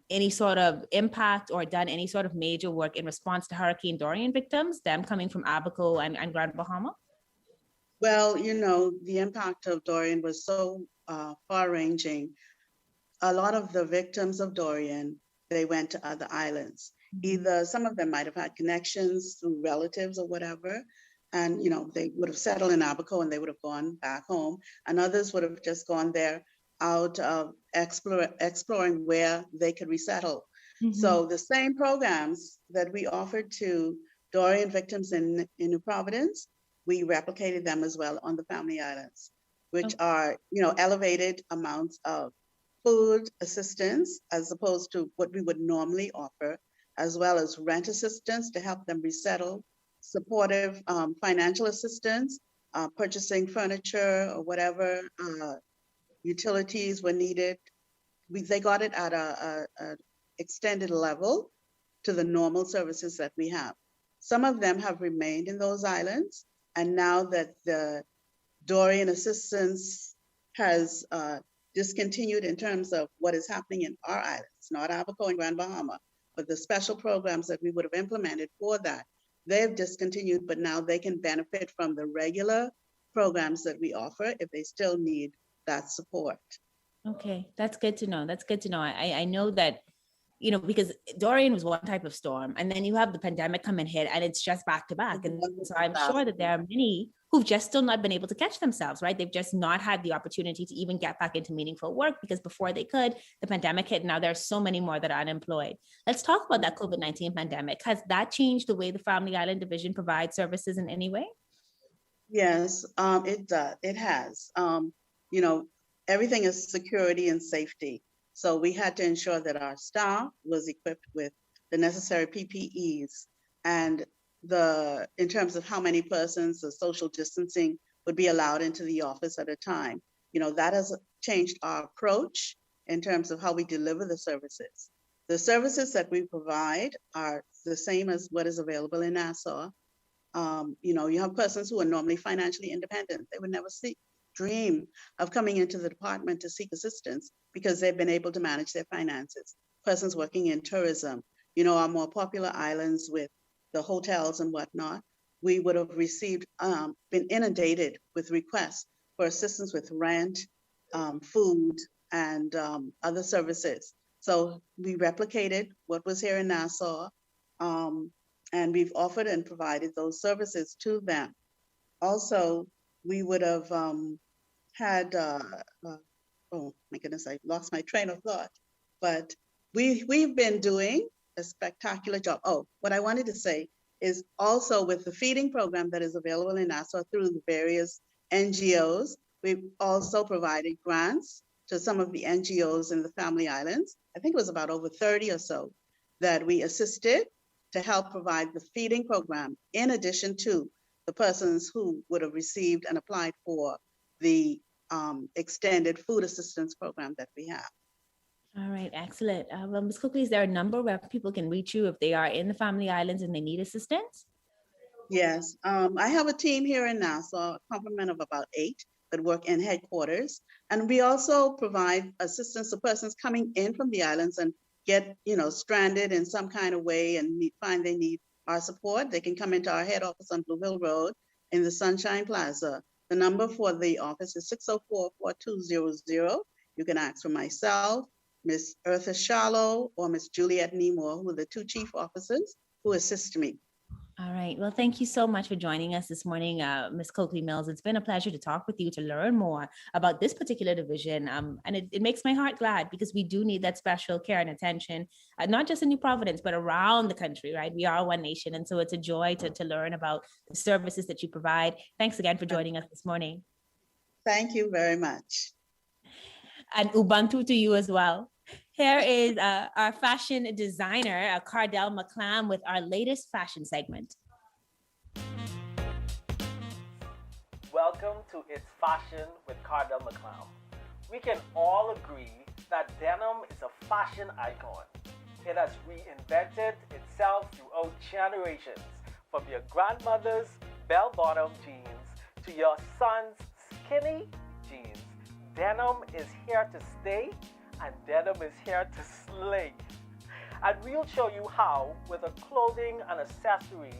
any sort of impact or done any sort of major work in response to Hurricane Dorian victims, them coming from Abaco and Grand Bahama? Well, you know, the impact of Dorian was so far-ranging. A lot of the victims of Dorian, they went to other islands. Either some of them might have had connections through relatives or whatever, and you know, they would have settled in Abaco and they would have gone back home, and others would have just gone there out of exploring where they could resettle. So the same programs that we offered to Dorian victims in New Providence, we replicated them as well on the Family Islands, which are, you know, elevated amounts of food assistance as opposed to what we would normally offer, as well as rent assistance to help them resettle, supportive financial assistance, purchasing furniture or whatever utilities were needed. They got it at a extended level to the normal services that we have. Some of them have remained in those islands, and now that the Dorian assistance has discontinued in terms of what is happening in our islands, not Abaco and Grand Bahama, but the special programs that we would have implemented for that, they've discontinued, but now they can benefit from the regular programs that we offer if they still need that support. Okay, that's good to know. That's good to know. I know that, you know, because Dorian was one type of storm, and then you have the pandemic come and hit, and it's just back to back. And so I'm sure that there are many who've just still not been able to catch themselves, right? They've just not had the opportunity to even get back into meaningful work because before they could, the pandemic hit. Now there's so many more that are unemployed. Let's talk about that COVID-19 pandemic. Has that changed the way the Family Island Division provides services in any way? Yes, it does. It has. You know, everything is security and safety. So we had to ensure that our staff was equipped with the necessary PPEs, and in terms of how many persons, the social distancing would be allowed into the office at a time. You know, that has changed our approach in terms of how we deliver the services. The services that we provide are the same as what is available in Nassau. You know, you have persons who are normally financially independent. They would never dream of coming into the department to seek assistance because they've been able to manage their finances. Persons working in tourism, you know, our more popular islands with the hotels and whatnot, we would have received, been inundated with requests for assistance with rent, food, and other services. So we replicated what was here in Nassau, and we've offered and provided those services to them. Also, we would have had, oh my goodness, I lost my train of thought, but we've been doing a spectacular job. Oh, what I wanted to say is also with the feeding program that is available in Nassau through the various NGOs, we've also provided grants to some of the NGOs in the Family Islands. I think it was about over 30 or so that we assisted to help provide the feeding program, in addition to the persons who would have received and applied for the extended food assistance program that we have. All right, excellent. Well, Ms. Cookley, is there a number where people can reach you if they are in the Family Islands and they need assistance? Yes, I have a team here in Nassau, a complement of about 8 that work in headquarters. And we also provide assistance to persons coming in from the islands and get, you know, stranded in some kind of way and find they need our support. They can come into our head office on Blue Hill Road in the Sunshine Plaza. The number for the office is 604-4200. You can ask for myself, Miss Eartha Shallow, or Miss Juliet Nemore, who are the 2 chief officers who assist me. All right. Well, thank you so much for joining us this morning, Ms. Coakley Mills. It's been a pleasure to talk with you, to learn more about this particular division. And it makes my heart glad because we do need that special care and attention, not just in New Providence, but around the country, right? We are one nation. And so it's a joy to learn about the services that you provide. Thanks again for joining us this morning. Thank you very much. And Ubuntu to you as well. Here is our fashion designer, Cardell McClam, with our latest fashion segment. Welcome to It's Fashion with Cardell McCloud. We can all agree that denim is a fashion icon. It has reinvented itself throughout generations, from your grandmother's bell-bottom jeans to your son's skinny jeans. Denim is here to stay, and denim is here to slay. And we'll show you how with a clothing and accessory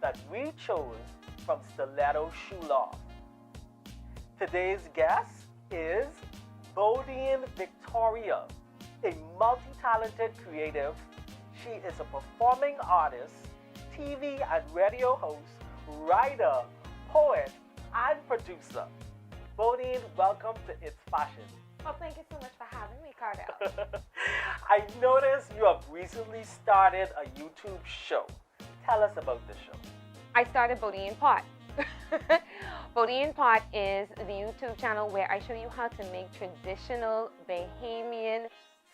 that we chose from Stiletto Shoe Loft. Today's guest is Bodine Victoria, a multi-talented creative. She is a performing artist, TV and radio host, writer, poet, and producer. Bodine, welcome to It's Fashion. Well, thank you so much for having me, Cardell. I noticed you have recently started a YouTube show. Tell us about the show. I started Bodine Pot. Bodine Pot is the YouTube channel where I show you how to make traditional Bahamian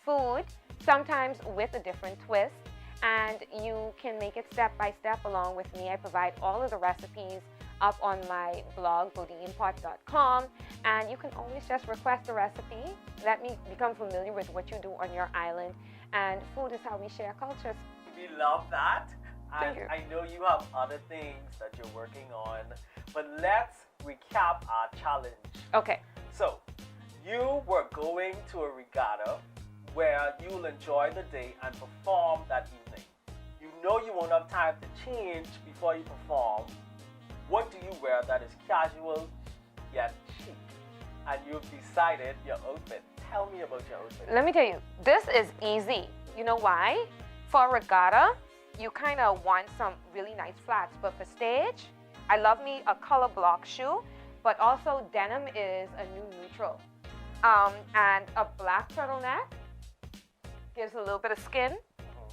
food, sometimes with a different twist. And you can make it step by step along with me. I provide all of the recipes up on my blog, bodinepot.com. And you can always just request a recipe. Let me become familiar with what you do on your island. And food is how we share cultures. We love that. Thank And you. I know you have other things that you're working on, but let's recap our challenge. Okay. So, you were going to a regatta where you'll enjoy the day and perform that evening. You know you won't have time to change before you perform. What do you wear that is casual yet chic? And you've decided your outfit. Tell me about your outfit. Let me tell you, this is easy. You know why? For a regatta, you kind of want some really nice flats, but for stage, I love me a color block shoe, but also denim is a new neutral. And a black turtleneck gives a little bit of skin.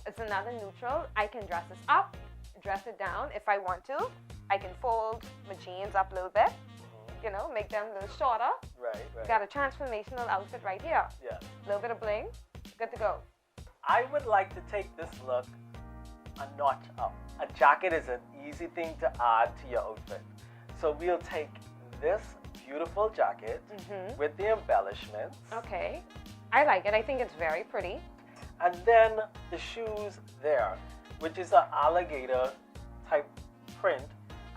It's another neutral. I can dress this up, dress it down if I want to. I can fold my jeans up a little bit, you know, make them a little shorter. Right. Got a transformational outfit right here. Yeah. A little bit of bling, good to go. I would like to take this look a notch up. A jacket is an easy thing to add to your outfit. So we'll take this beautiful jacket with the embellishments. Okay. I like it. I think it's very pretty. And then the shoes there, which is an alligator type print,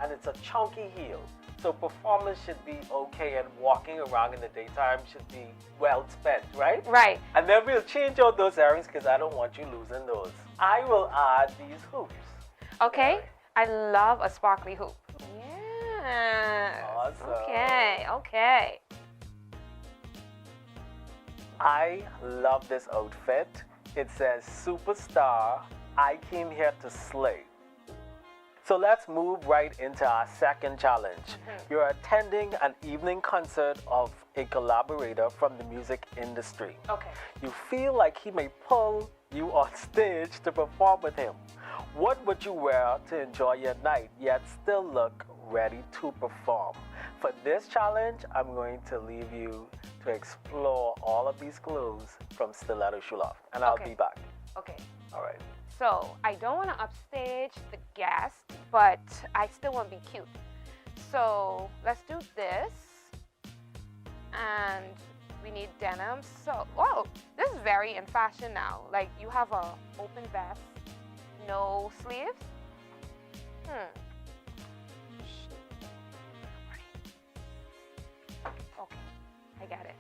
and it's a chunky heel. So performance should be okay, and walking around in the daytime should be well spent, right? Right. And then we'll change out those earrings because I don't want you losing those. I will add these hoops. Okay. I love a sparkly hoop. Yeah. Awesome. Okay. I love this outfit. It says superstar, I came here to slay. So let's move right into our second challenge. You're attending an evening concert of a collaborator from the music industry. Okay. You feel like he may pull you on stage to perform with him. What would you wear to enjoy your night, yet still look ready to perform? For this challenge, I'm going to leave you to explore all of these clothes from Stiletto Shoe Loft, and I'll be back. Okay. All right. So I don't want to upstage the guest, but I still want to be cute. So let's do this. And we need denim. So, oh, this is very in fashion now. Like you have a open vest, no sleeves. Okay, I get it.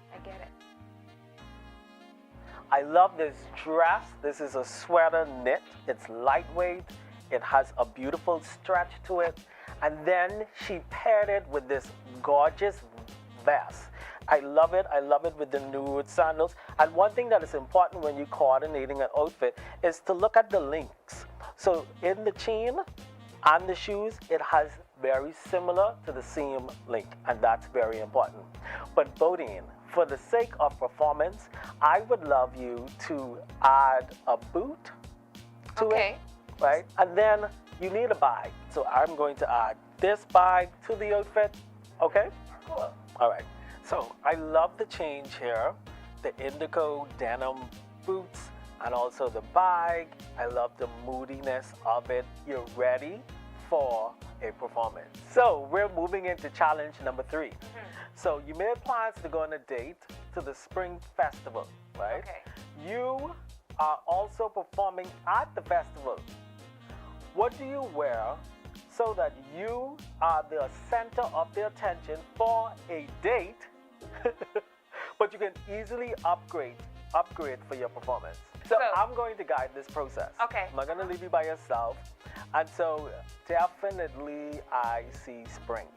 I love this dress. This is a sweater knit. It's lightweight. It has a beautiful stretch to it. And then she paired it with this gorgeous vest. I love it. I love it with the nude sandals. And one thing that is important when you're coordinating an outfit is to look at the links. So in the chain and the shoes, it has very similar to the same link, and that's very important. But Bodine, for the sake of performance, I would love you to add a boot to it, right? And then you need a bag. So I'm going to add this bag to the outfit, okay? Cool. All right. So I love the change here, the indigo denim boots and also the bag. I love the moodiness of it. You're ready for a performance. So we're moving into challenge number 3. So you made plans to go on a date to the Spring Festival, right? Okay. You are also performing at the festival. What do you wear so that you are the center of the attention for a date, but you can easily upgrade for your performance? So I'm going to guide this process. Okay. I'm not going to leave you by yourself. And so definitely I see spring.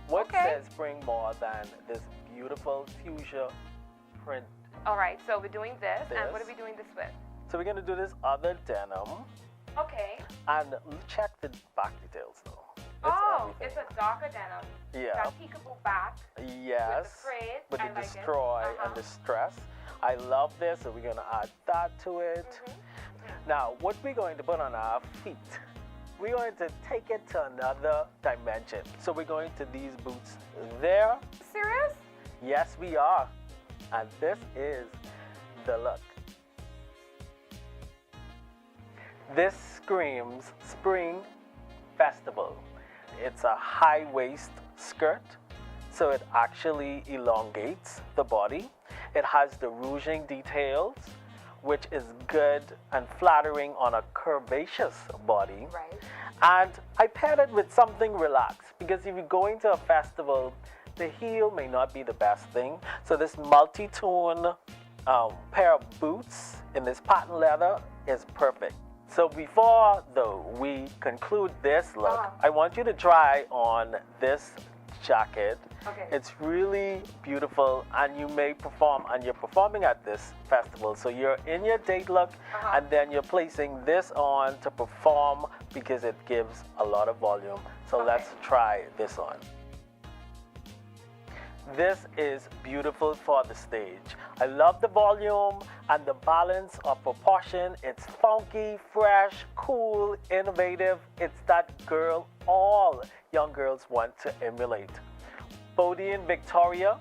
What says spring more than this beautiful fuchsia print? All right, so we're doing this, and what are we doing this with? So we're going to do this other denim. Okay. And check the back details though. It's a darker denim. Yeah. Got peekaboo back. Yes. With the frayed. With I the like destroy it. and the stress. I love this, so we're going to add that to it. Now, what we're going to put on our feet, we're going to take it to another dimension. So we're going to these boots there. Serious? Yes, we are. And this is the look. This screams Spring Festival. It's a high waist skirt, so it actually elongates the body. It has the ruching details, which is good and flattering on a curvaceous body. Right. And I paired it with something relaxed, because if you're going to a festival, the heel may not be the best thing. So this multi-tone pair of boots in this patent leather is perfect. So before though we conclude this look, I want you to try on this jacket. Okay. It's really beautiful, and you may perform, and you're performing at this festival. So you're in your date look, and then you're placing this on to perform because it gives a lot of volume. So let's try this on. This is beautiful for the stage. I love the volume and the balance of proportion. It's funky, fresh, cool, innovative. It's that girl all young girls want to emulate. Bodie and Victoria,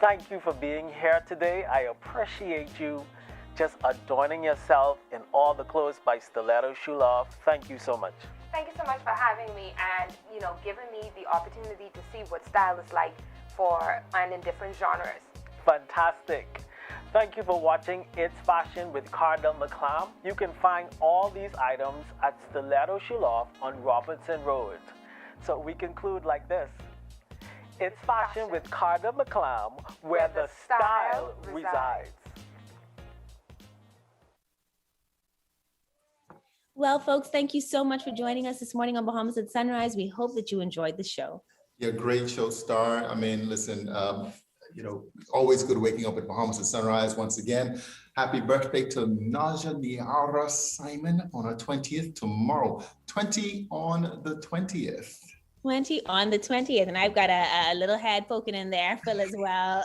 thank you for being here today. I appreciate you just adorning yourself in all the clothes by Stiletto Shoe Love. Thank you so much. Thank you so much for having me and, giving me the opportunity to see what style is like in different genres. Fantastic. Thank you for watching It's Fashion with Cardell McClam. You can find all these items at Stiletto Shoe Loft on Robinson Road. So we conclude like this. It's Fashion with Cardell McClam, where the style resides. Well, folks, thank you so much for joining us this morning on Bahamas at Sunrise. We hope that you enjoyed the show. Yeah, great show, Star. I mean, listen, always good waking up at Bahamas at Sunrise once again. Happy birthday to Naja Niara Simon on her 20th tomorrow. 20 on the 20th. 20 on the 20th, and I've got a little head poking in there, Phil, as well.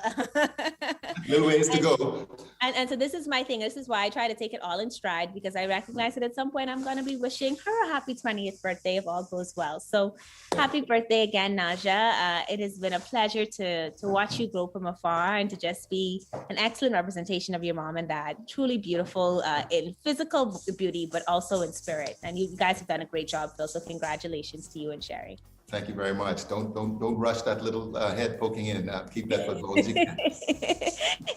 Little ways to go. And so this is my thing. This is why I try to take it all in stride, because I recognize that at some point I'm going to be wishing her a happy 20th birthday if all goes well. So happy birthday again, Naja. It has been a pleasure to watch you grow from afar and to just be an excellent representation of your mom and dad. Truly beautiful in physical beauty, but also in spirit. And you guys have done a great job, Phil. So congratulations to you and Sherry. Thank you very much. Don't rush that little head poking in. Keep that for as long as you can.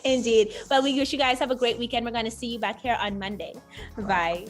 Indeed. Well, we wish you guys have a great weekend. We're going to see you back here on Monday. Bye.